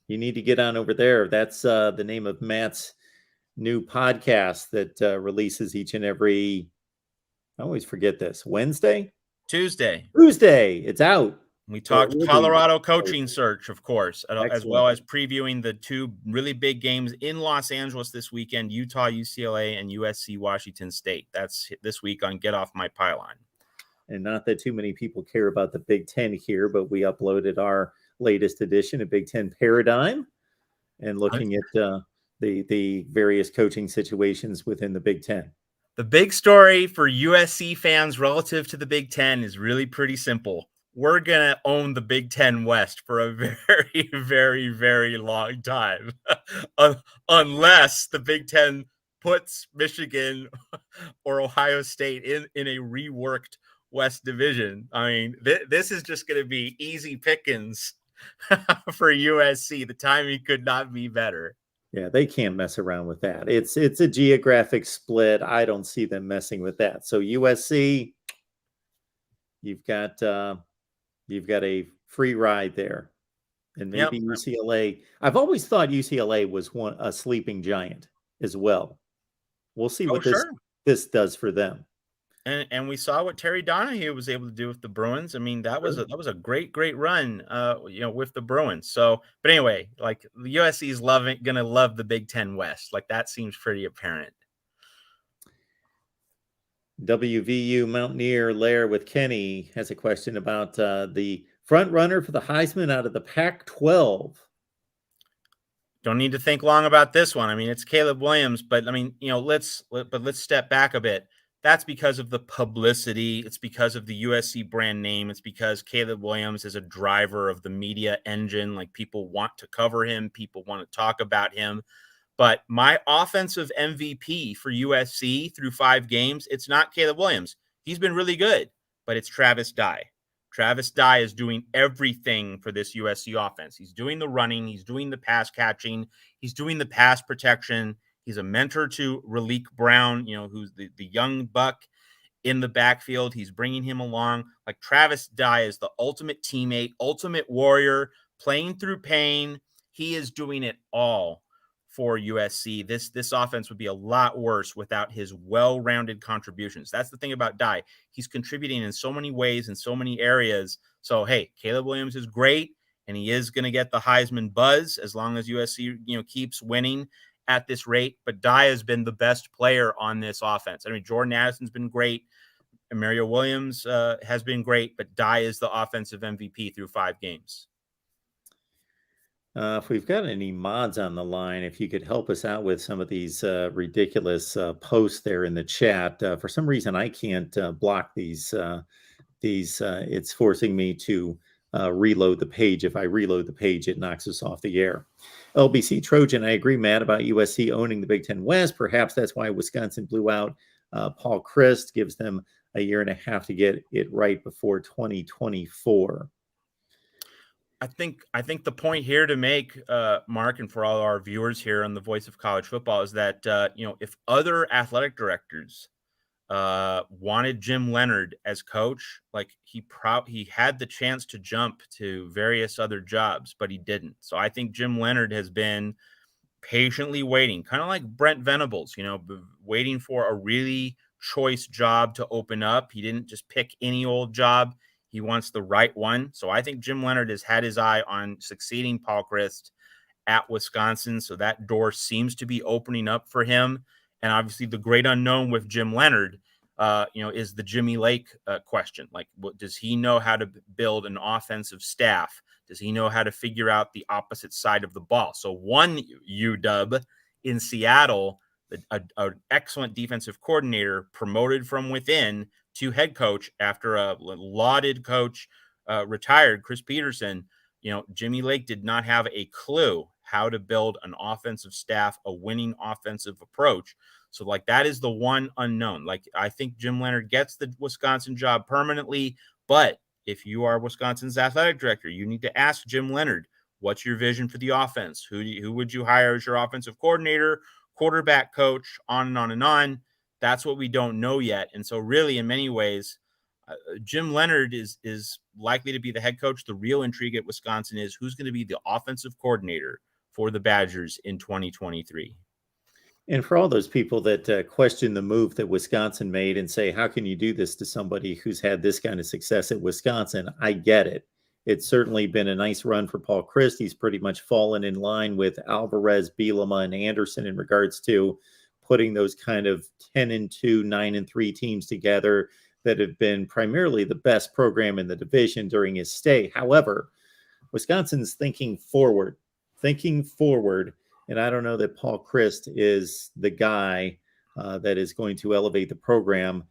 S1: You need to get on over there. That's the name of Matt's new podcast that releases each and every, I always forget this,
S2: Tuesday.
S1: It's out.
S2: We talked Colorado coaching search, of course, as well as previewing the 2 really big games in Los Angeles this weekend, Utah, UCLA, and USC, Washington State. That's this week on Get Off My Pylon.
S1: And not that too many people care about the Big Ten here, but we uploaded our latest edition of Big Ten Paradigm and looking at the various coaching situations within the Big Ten.
S2: The big story for USC fans relative to the Big Ten is really pretty simple. We're going to own the Big Ten West for a very, very, very long time. Unless the Big Ten puts Michigan or Ohio State in a reworked West Division. I mean, this is just going to be easy pickings for USC. The timing could not be better.
S1: Yeah, they can't mess around with that. It's a geographic split. I don't see them messing with that. So USC, you've got a free ride there. And maybe UCLA. I've always thought UCLA was a sleeping giant as well. We'll see what this does for them.
S2: And we saw what Terry Donahue was able to do with the Bruins. I mean, that was a great run, with the Bruins. So, but anyway, like, the USC is gonna love the Big Ten West. Like, that seems pretty apparent.
S1: WVU Mountaineer Lair with Kenny has a question about the front runner for the Heisman out of the Pac-12.
S2: Don't need to think long about this one. I mean, it's Caleb Williams, but I mean, let's step back a bit. That's because of the publicity. It's because of the USC brand name. It's because Caleb Williams is a driver of the media engine. Like, people want to cover him. People want to talk about him. But my offensive MVP for USC through 5 games, it's not Caleb Williams. He's been really good, but it's Travis Dye. Travis Dye is doing everything for this USC offense. He's doing the running. He's doing the pass catching. He's doing the pass protection. He's a mentor to Raleek Brown, who's the young buck. in the backfield. He's bringing him along. Like Travis Dye is the ultimate teammate, ultimate warrior, playing through pain. He is doing it all for USC. This offense would be a lot worse without his well-rounded contributions. That's the thing about Dye. He's contributing in so many ways, in so many areas. So, hey, Caleb Williams is great, and he is going to get the Heisman buzz as long as USC, keeps winning at this rate. But Dye has been the best player on this offense. I mean, Jordan Addison's been great. And Mario Williams has been great, but Dye is the offensive MVP through 5 games.
S1: If we've got any mods on the line, if you could help us out with some of these ridiculous posts there in the chat. For some reason, I can't block these. It's forcing me to reload the page. If I reload the page, it knocks us off the air. LBC Trojan, I agree, Matt, about USC owning the Big Ten West. Perhaps that's why Wisconsin blew out Paul Chryst, gives them a year and a half to get it right before 2024.
S2: I think the point here to make, Mark, and for all our viewers here on the Voice of College Football, is that if other athletic directors wanted Jim Leonhard as coach, like he had the chance to jump to various other jobs, but he didn't. So I think Jim Leonhard has been patiently waiting, kind of like Brent Venables, waiting for a really choice job to open up. He didn't just pick any old job. He wants the right one. So I think Jim Leonhard has had his eye on succeeding Paul Chryst at Wisconsin. So that door seems to be opening up for him. And obviously the great unknown with Jim Leonhard, is the Jimmy Lake question. Like, does he know how to build an offensive staff? Does he know how to figure out the opposite side of the ball? So one UW in Seattle, an excellent defensive coordinator, promoted from within to head coach after a lauded coach retired, Chris Peterson. Jimmy Lake did not have a clue how to build an offensive staff, a winning offensive approach. So that is the one unknown. I think Jim Leonhard gets the Wisconsin job permanently, but if you are Wisconsin's athletic director, you need to ask Jim Leonhard, what's your vision for the offense? Who would you hire as your offensive coordinator, quarterback coach, on and on and on? That's what we don't know yet. And so really, in many ways, Jim Leonhard is likely to be the head coach. The real intrigue at Wisconsin is who's going to be the offensive coordinator for the Badgers in 2023.
S1: And for all those people that question the move that Wisconsin made and say, how can you do this to somebody who's had this kind of success at Wisconsin? I get it. It's certainly been a nice run for Paul Chryst. He's pretty much fallen in line with Alvarez, Bielema, and Anderson in regards to putting those kind of 10-2, 9-3 teams together that have been primarily the best program in the division during his stay. However, Wisconsin's thinking forward. And I don't know that Paul Chryst is the guy that is going to elevate the program.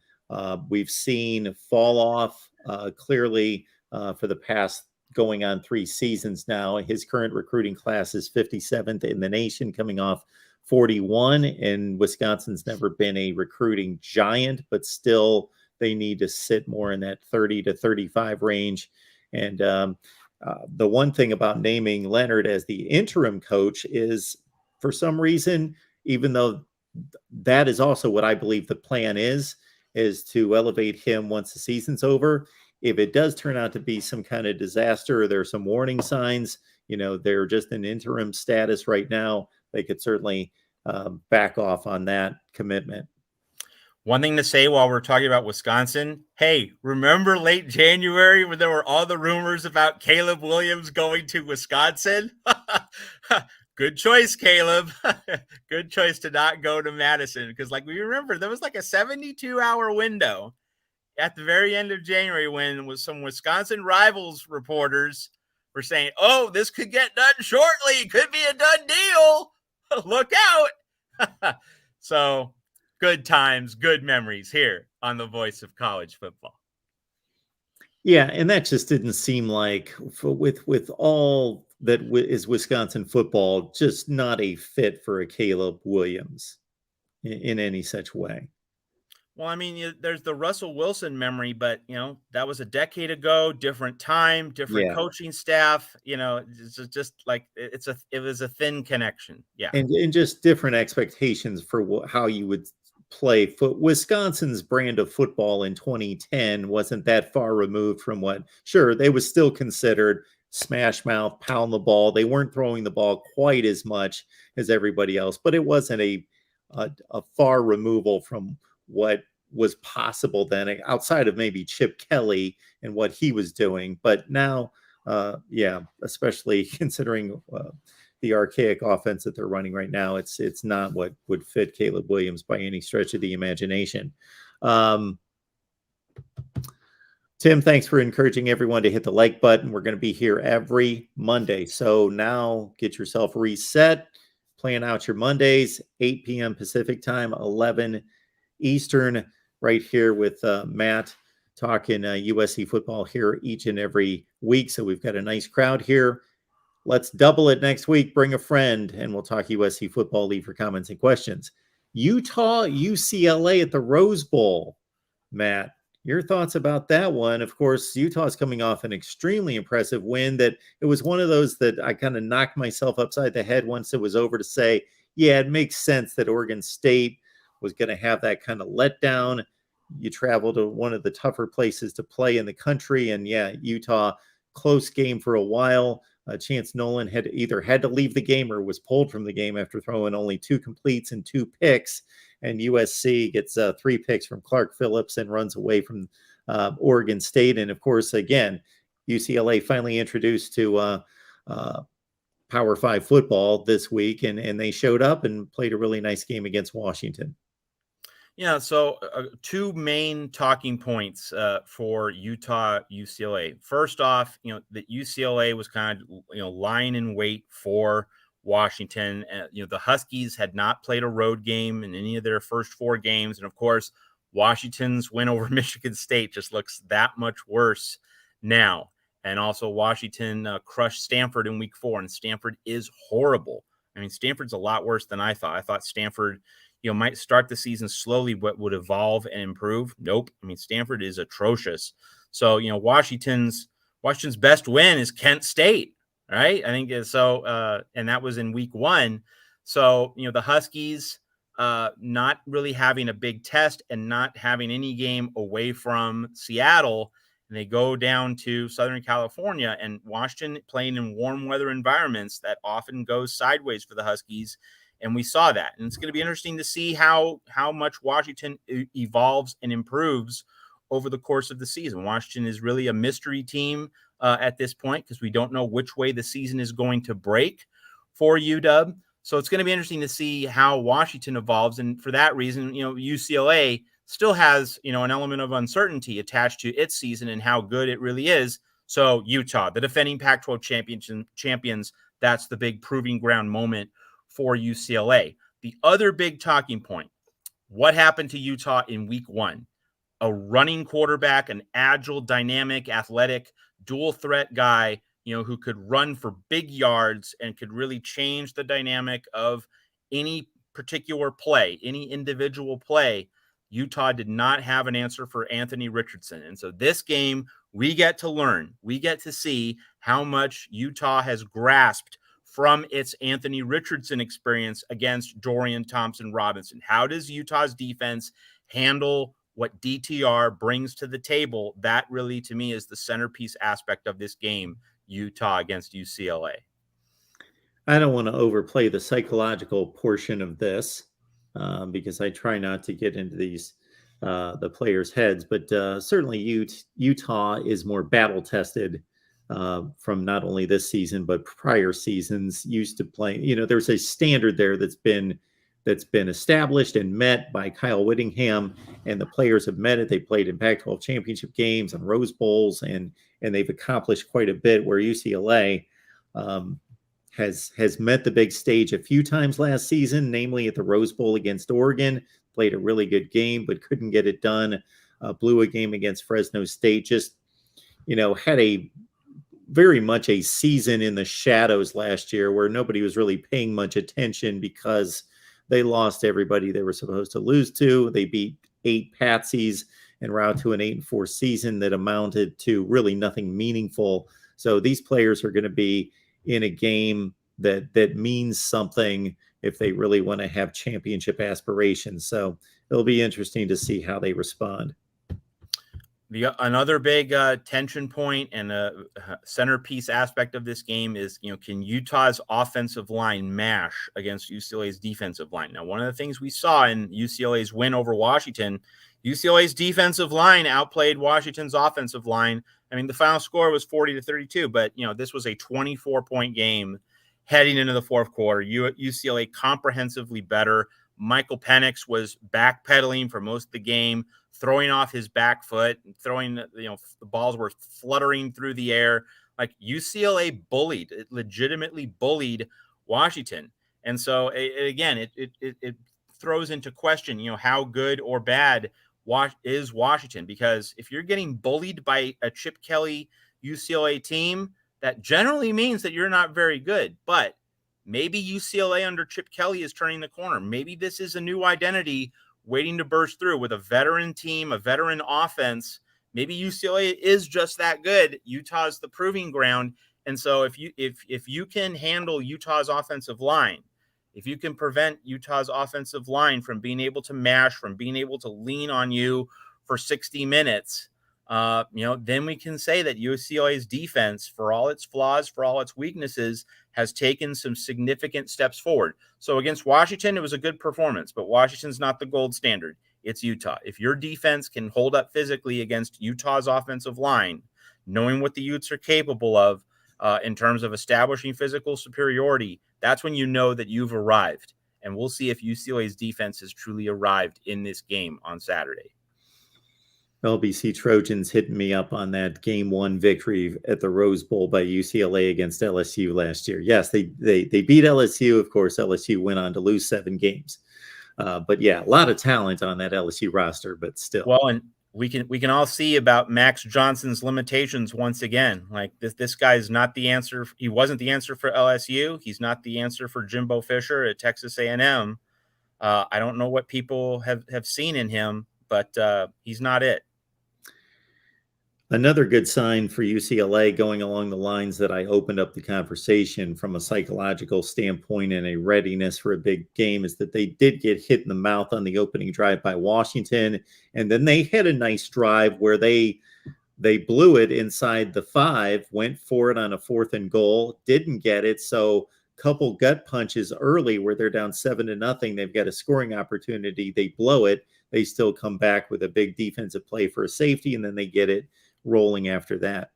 S1: We've seen fall off clearly for the past going on 3 seasons now. His current recruiting class is 57th in the nation, coming off 41. And Wisconsin's never been a recruiting giant, but still they need to sit more in that 30 to 35 range. And the one thing about naming Leonhard as the interim coach is, for some reason, even though that is also what I believe the plan is to elevate him once the season's over. If it does turn out to be some kind of disaster, or there are some warning signs, they're just in interim status right now, they could certainly back off on that commitment.
S2: One thing to say while we're talking about Wisconsin, hey, remember late January when there were all the rumors about Caleb Williams going to Wisconsin? Good choice, Caleb. Good choice to not go to Madison, because we remember there was a 72-hour window at the very end of January when some Wisconsin Rivals reporters were saying, oh, this could get done shortly. Could be a done deal. Look out. So good times, good memories here on the Voice of College Football.
S1: Yeah, and that just didn't seem like, with all that is Wisconsin football, just not a fit for a Caleb Williams in any such way.
S2: Well, I mean, there's the Russell Wilson memory, but that was a decade ago, different time, different coaching staff. It's just it was a thin connection. Yeah,
S1: and just different expectations for how you would play Wisconsin's brand of football in 2010 wasn't that far removed from what, sure, they was still considered smash mouth, pound the ball. They weren't throwing the ball quite as much as everybody else, but it wasn't a far removal from what was possible then, outside of maybe Chip Kelly and what he was doing. But now, especially considering the archaic offense that they're running right now, it's not what would fit Caleb Williams by any stretch of the imagination. Tim, thanks for encouraging everyone to hit the like button. We're going to be here every Monday. So now get yourself reset, plan out your Mondays, 8 p.m. Pacific time, 11 Eastern, right here with Matt talking USC football here each and every week. So we've got a nice crowd here. Let's double it next week. Bring a friend, and we'll talk USC football. Leave your comments and questions. Utah, UCLA at the Rose Bowl. Matt, your thoughts about that one? Of course, Utah is coming off an extremely impressive win that it was one of those that I kind of knocked myself upside the head once it was over to say, yeah, it makes sense that Oregon State was going to have that kind of letdown. You travel to one of the tougher places to play in the country. And yeah, Utah, close game for a while. Chance Nolan had to leave the game or was pulled from the game after throwing only 2 completes and 2 picks. And USC gets 3 picks from Clark Phillips and runs away from Oregon State. And of course, again, UCLA finally introduced to Power 5 football this week, and they showed up and played a really nice game against Washington.
S2: Yeah, so 2 main talking points for Utah UCLA. First off, that UCLA was kind of lying in wait for Washington. The Huskies had not played a road game in any of their first 4 games, and of course, Washington's win over Michigan State just looks that much worse now. And also, Washington crushed Stanford in week 4, and Stanford is horrible. I mean, Stanford's a lot worse than I thought. I thought Stanford might start the season slowly, but would evolve and improve. Nope. I mean, Stanford is atrocious. So, Washington's best win is Kent State, right? I think so. And that was in week 1. So, the Huskies not really having a big test and not having any game away from Seattle. And they go down to Southern California, and Washington playing in warm weather environments, that often goes sideways for the Huskies. And we saw that. And it's going to be interesting to see how much Washington evolves and improves over the course of the season. Washington is really a mystery team at this point, because we don't know which way the season is going to break for UW. So it's going to be interesting to see how Washington evolves. And for that reason, UCLA still has, an element of uncertainty attached to its season and how good it really is. So Utah, the defending Pac-12 champions, that's the big proving ground moment for UCLA. The other big talking point, what happened to Utah in week 1? A running quarterback, an agile, dynamic, athletic, dual threat guy, who could run for big yards and could really change the dynamic of any particular play, any individual play. Utah did not have an answer for Anthony Richardson. And so this game, we get to learn, we get to see how much Utah has grasped from its Anthony Richardson experience against Dorian Thompson-Robinson. How does Utah's defense handle what DTR brings to the table? That really, to me, is the centerpiece aspect of this game, Utah against UCLA.
S1: I don't want to overplay the psychological portion of this because I try not to get into these the players' heads, but certainly Utah is more battle-tested from not only this season but prior seasons. Used to play, there's a standard there that's been established and met by Kyle Whittingham, and the players have met it. They played in Pac-12 championship games and Rose Bowls, and they've accomplished quite a bit. Where UCLA has met the big stage a few times last season, namely at the Rose Bowl against Oregon. Played a really good game but couldn't get it done. Blew a game against Fresno State. Just had a very much a season in the shadows last year where nobody was really paying much attention because they lost everybody they were supposed to lose to. They beat 8 patsies en route to an 8-4 season that amounted to really nothing meaningful. So these players are going to be in a game that means something if they really want to have championship aspirations. So it'll be interesting to see how they respond.
S2: Another big tension point and a centerpiece aspect of this game is, can Utah's offensive line mash against UCLA's defensive line? Now, one of the things we saw in UCLA's win over Washington, UCLA's defensive line outplayed Washington's offensive line. I mean, the final score was 40-32, but this was a 24-point game heading into the fourth quarter. UCLA comprehensively better. Michael Penix was backpedaling for most of the game, throwing off his back foot, throwing, the balls were fluttering through the air. Like, UCLA legitimately bullied Washington. And so again, it throws into question, how good or bad is Washington, because if you're getting bullied by a Chip Kelly UCLA team, that generally means that you're not very good. But maybe UCLA under Chip Kelly is turning the corner. Maybe this is a new identity waiting to burst through with a veteran team, a veteran offense. Maybe UCLA is just that good. Utah's the proving ground. And so if you can handle Utah's offensive line, if you can prevent Utah's offensive line from being able to mash, from being able to lean on you for 60 minutes, then we can say that UCLA's defense, for all its flaws, for all its weaknesses, has taken some significant steps forward. So against Washington, it was a good performance, but Washington's not the gold standard. It's Utah. If your defense can hold up physically against Utah's offensive line, knowing what the Utes are capable of in terms of establishing physical superiority, that's when you know that you've arrived. And we'll see if UCLA's defense has truly arrived in this game on Saturday.
S1: LBC Trojans hitting me up on that game 1 victory at the Rose Bowl by UCLA against LSU last year. Yes, they beat LSU. Of course, LSU went on to lose 7 games. But yeah, a lot of talent on that LSU roster, but still.
S2: Well, and we can all see about Max Johnson's limitations once again. Like, this guy is not the answer. He wasn't the answer for LSU. He's not the answer for Jimbo Fisher at Texas A&M. I don't know what people have seen in him, but he's not it.
S1: Another good sign for UCLA, going along the lines that I opened up the conversation from a psychological standpoint and a readiness for a big game, is that they did get hit in the mouth on the opening drive by Washington. And then they had a nice drive where they blew it inside the 5, went for it on a 4th and goal, didn't get it. So couple gut punches early where they're down 7-0. They've got a scoring opportunity. They blow it. They still come back with a big defensive play for a safety, and then they get it rolling after that.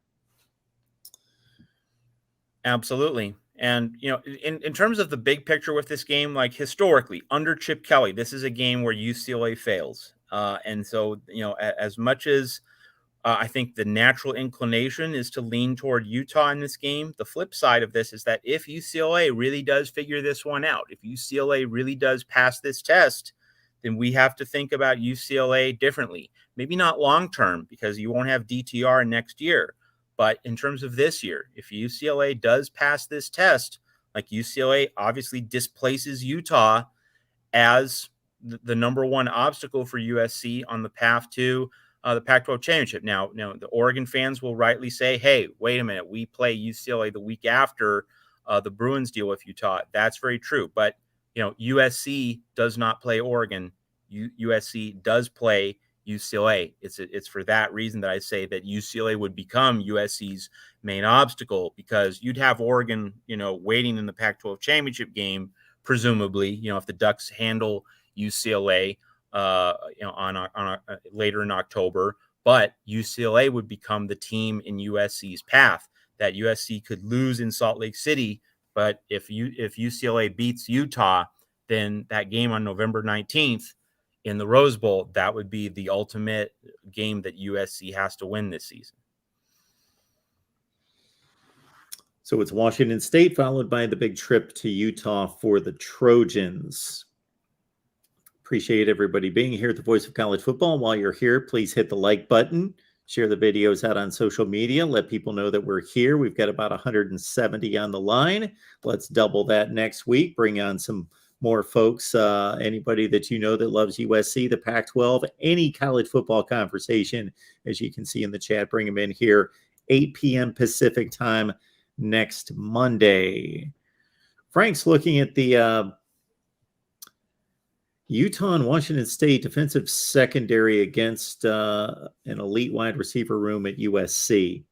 S2: Absolutely. And, in terms of the big picture with this game, like, historically under Chip Kelly, this is a game where UCLA fails. And so, as much as I think the natural inclination is to lean toward Utah in this game, the flip side of this is that if UCLA really does figure this one out, if UCLA really does pass this test, then we have to think about UCLA differently. Maybe not long-term, because you won't have DTR next year. But in terms of this year, if UCLA does pass this test, like, UCLA obviously displaces Utah as the number one obstacle for USC on the path to the Pac-12 championship. Now, the Oregon fans will rightly say, hey, wait a minute, we play UCLA the week after the Bruins deal with Utah. That's very true. But USC does not play Oregon. USC does play UCLA. It's for that reason that I say that UCLA would become USC's main obstacle, because you'd have Oregon, waiting in the Pac-12 championship game, presumably, if the Ducks handle UCLA, on later in October, but UCLA would become the team in USC's path. That USC could lose in Salt Lake City, but if UCLA beats Utah, then that game on November 19th in the Rose Bowl, that would be the ultimate game that USC has to win this season.
S1: So it's Washington State, followed by the big trip to Utah for the Trojans. Appreciate everybody being here at the Voice of College Football. While you're here, please hit the like button, share the videos out on social media, let people know that we're here. We've got about 170 on the line. Let's double that next week. Bring on some more folks, anybody that that loves USC, the Pac-12, any college football conversation, as you can see in the chat. Bring them in here, 8 p.m. Pacific time next Monday. Frank's looking at the Utah and Washington State defensive secondary against an elite wide receiver room at USC.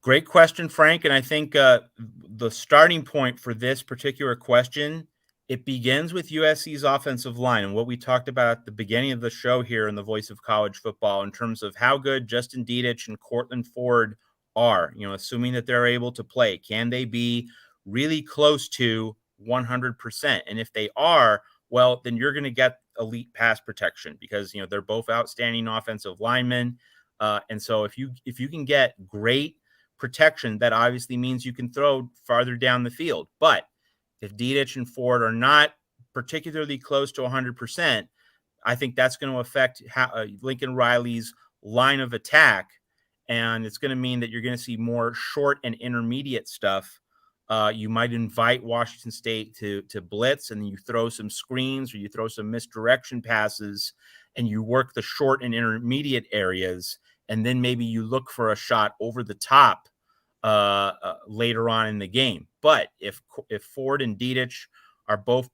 S2: Great question, Frank. And I think the starting point for this particular question, it begins with USC's offensive line and what we talked about at the beginning of the show here in the Voice of College Football in terms of how good Justin Dedich and Cortland Ford are, assuming that they're able to play. Can they be really close to 100%? And if they are, well, then you're going to get elite pass protection because, they're both outstanding offensive linemen. And so if you can get great protection, that obviously means you can throw farther down the field. But if Dedich and Ford are not particularly close to 100%, I think that's going to affect Lincoln Riley's line of attack. And it's going to mean that you're going to see more short and intermediate stuff. You might invite Washington State to blitz, and then you throw some screens or you throw some misdirection passes, and you work the short and intermediate areas. And then maybe you look for a shot over the top later on in the game. But if Ford and Dedich are both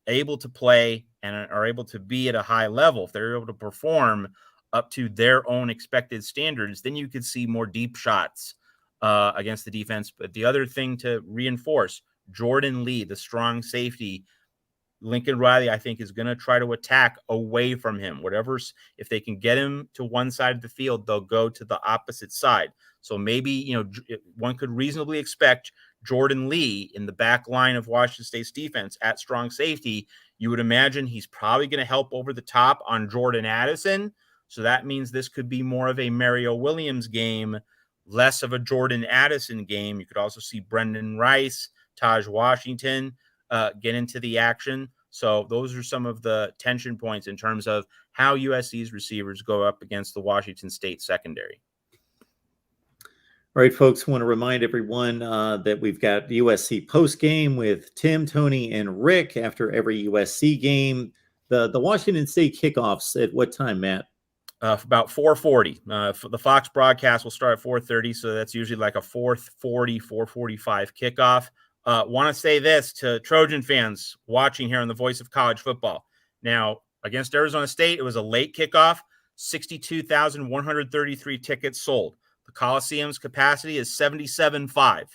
S2: able to play and are able to be at a high level, if they're able to perform up to their own expected standards, then you could see more deep shots against the defense. But the other thing to reinforce, Jordan Lee, the strong safety, Lincoln Riley, I think, is going to try to attack away from him. If they can get him to one side of the field, they'll go to the opposite side. So maybe, one could reasonably expect Jordan Lee in the back line of Washington State's defense at strong safety. You would imagine he's probably going to help over the top on Jordan Addison. So that means this could be more of a Mario Williams game, less of a Jordan Addison game. You could also see Brendan Rice, Taj Washington get into the action. So those are some of the tension points in terms of how USC's receivers go up against the Washington State secondary.
S1: All right, folks, I want to remind everyone that we've got USC post-game with Tim, Tony, and Rick after every USC game. The Washington State kickoffs at what time, Matt?
S2: About 4:40. The Fox broadcast will start at 4:30, so that's usually like a 4:40, 4:45 kickoff. Want to say this to Trojan fans watching here on the Voice of College Football. Now, against Arizona State, it was a late kickoff, 62,133 tickets sold. The Coliseum's capacity is 77.5.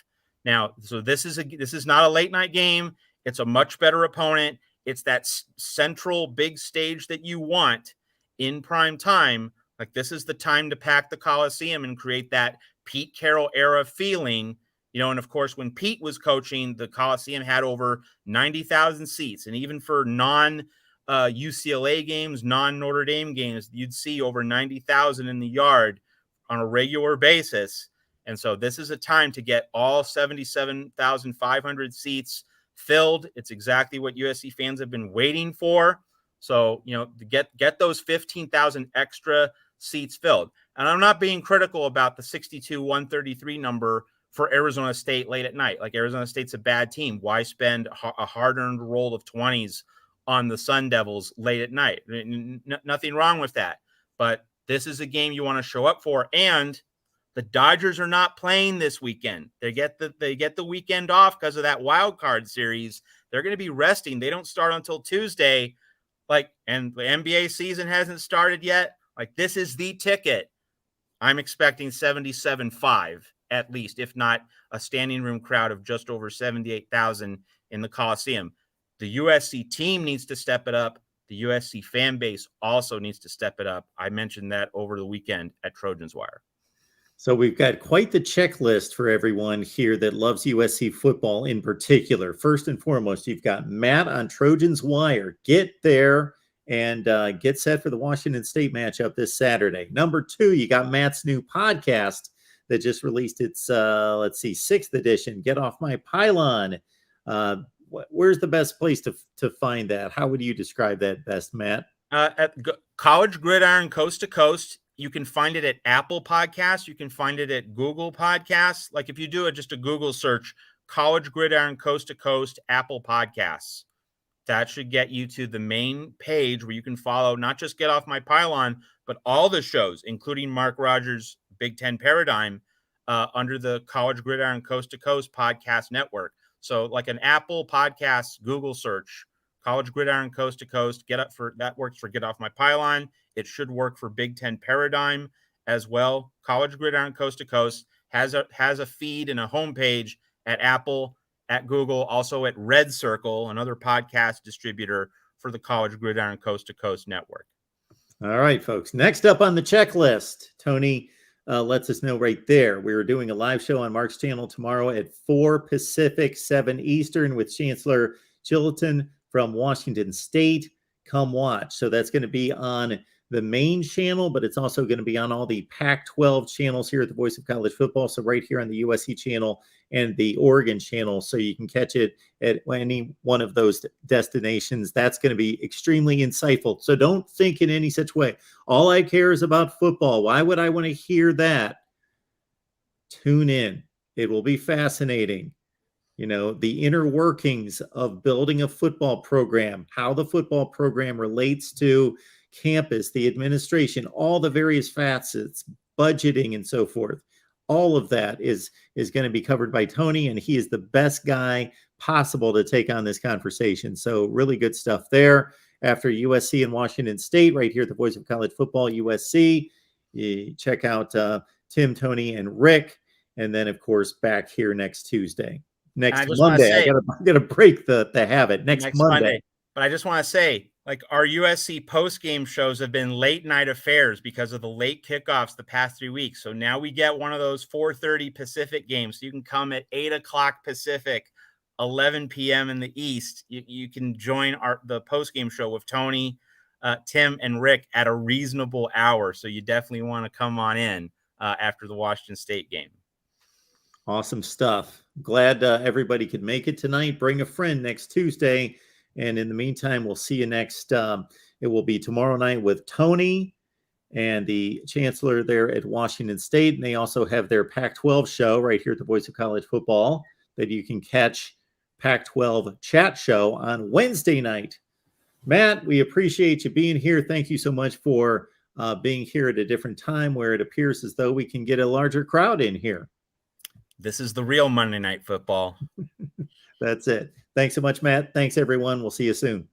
S2: Now, so this is not a late night game. It's a much better opponent. It's that central big stage that you want in prime time. Like, this is the time to pack the Coliseum and create that Pete Carroll era feeling. And of course, when Pete was coaching, the Coliseum had over 90,000 seats. And even for non-UCLA games, non-Notre Dame games, you'd see over 90,000 in the yard on a regular basis. And so this is a time to get all 77,500 seats filled. It's exactly what USC fans have been waiting for. So, to get those 15,000 extra seats filled. And I'm not being critical about the 62,133 number for Arizona State late at night. Like, Arizona State's a bad team. Why spend a hard-earned roll of 20s on the Sun Devils late at night? Nothing wrong with that. But this is a game you want to show up for. And the Dodgers are not playing this weekend. They get the weekend off because of that wild card series. They're going to be resting. They don't start until Tuesday. And the NBA season hasn't started yet. This is the ticket. I'm expecting 77.5 at least, if not a standing room crowd of just over 78,000 in the Coliseum. The USC team needs to step it up. The USC fan base also needs to step it up. I mentioned that over the weekend at Trojans Wire.
S1: So we've got quite the checklist for everyone here that loves USC football in particular. First and foremost, you've got Matt on Trojans Wire. Get there and get set for the Washington State matchup this Saturday. Number 2, you got Matt's new podcast that just released its, 6th edition, Get Off My Pylon. Where's the best place to find that? How would you describe that best, Matt?
S2: At College Gridiron Coast to Coast. You can find it at Apple Podcasts. You can find it at Google Podcasts. If you do just a Google search, College Gridiron Coast to Coast, Apple Podcasts. That should get you to the main page where you can follow not just Get Off My Pylon, but all the shows, including Mark Rogers' Big Ten Paradigm, under the College Gridiron Coast to Coast podcast network. So like an Apple Podcasts, Google search, College Gridiron Coast to Coast, that works for Get Off My Pylon. It should work for Big Ten Paradigm as well. College Gridiron Coast to Coast has a feed and a homepage at Apple, at Google, also at Red Circle, another podcast distributor for the College Gridiron Coast to Coast network.
S1: All right, folks. Next up on the checklist, Tony lets us know right there. We're doing a live show on Mark's channel tomorrow at 4 Pacific, 7 Eastern with Chancellor Chilton from Washington State. Come watch. So that's going to be on the main channel, but it's also going to be on all the Pac-12 channels here at the Voice of College Football. So right here on the USC channel and the Oregon channel, so you can catch it at any one of those destinations. That's going to be extremely insightful. So don't think in any such way, all I care is about football. Why would I want to hear that? Tune in. It will be fascinating. You know, the inner workings of building a football program, how the football program relates to campus, the administration, all the various facets, budgeting and so forth. All of that is going to be covered by Tony, and he is the best guy possible to take on this conversation. So really good stuff there. After USC and Washington State, right here at the Voice of College Football, USC, you check out Tim, Tony, and Rick. And then, of course, back here next Tuesday. Next Monday, I gotta break the habit. Next Monday.
S2: But I just want to say, like, our USC post-game shows have been late night affairs because of the late kickoffs the past 3 weeks. So now we get one of those 4:30 Pacific games. So you can come at 8 o'clock Pacific, 11 p.m. in the East. You can join the post-game show with Tony, Tim, and Rick at a reasonable hour. So you definitely want to come on in after the Washington State game.
S1: Awesome stuff. Glad everybody could make it tonight. Bring a friend next Tuesday. And in the meantime, we'll see you next. It will be tomorrow night with Tony and the chancellor there at Washington State. And they also have their Pac-12 show right here at the Voice of College Football that you can catch, Pac-12 chat show on Wednesday night. Matt, we appreciate you being here. Thank you so much for being here at a different time where it appears as though we can get a larger crowd in here.
S2: This is the real Monday Night Football.
S1: That's it. Thanks so much, Matt. Thanks, everyone. We'll see you soon.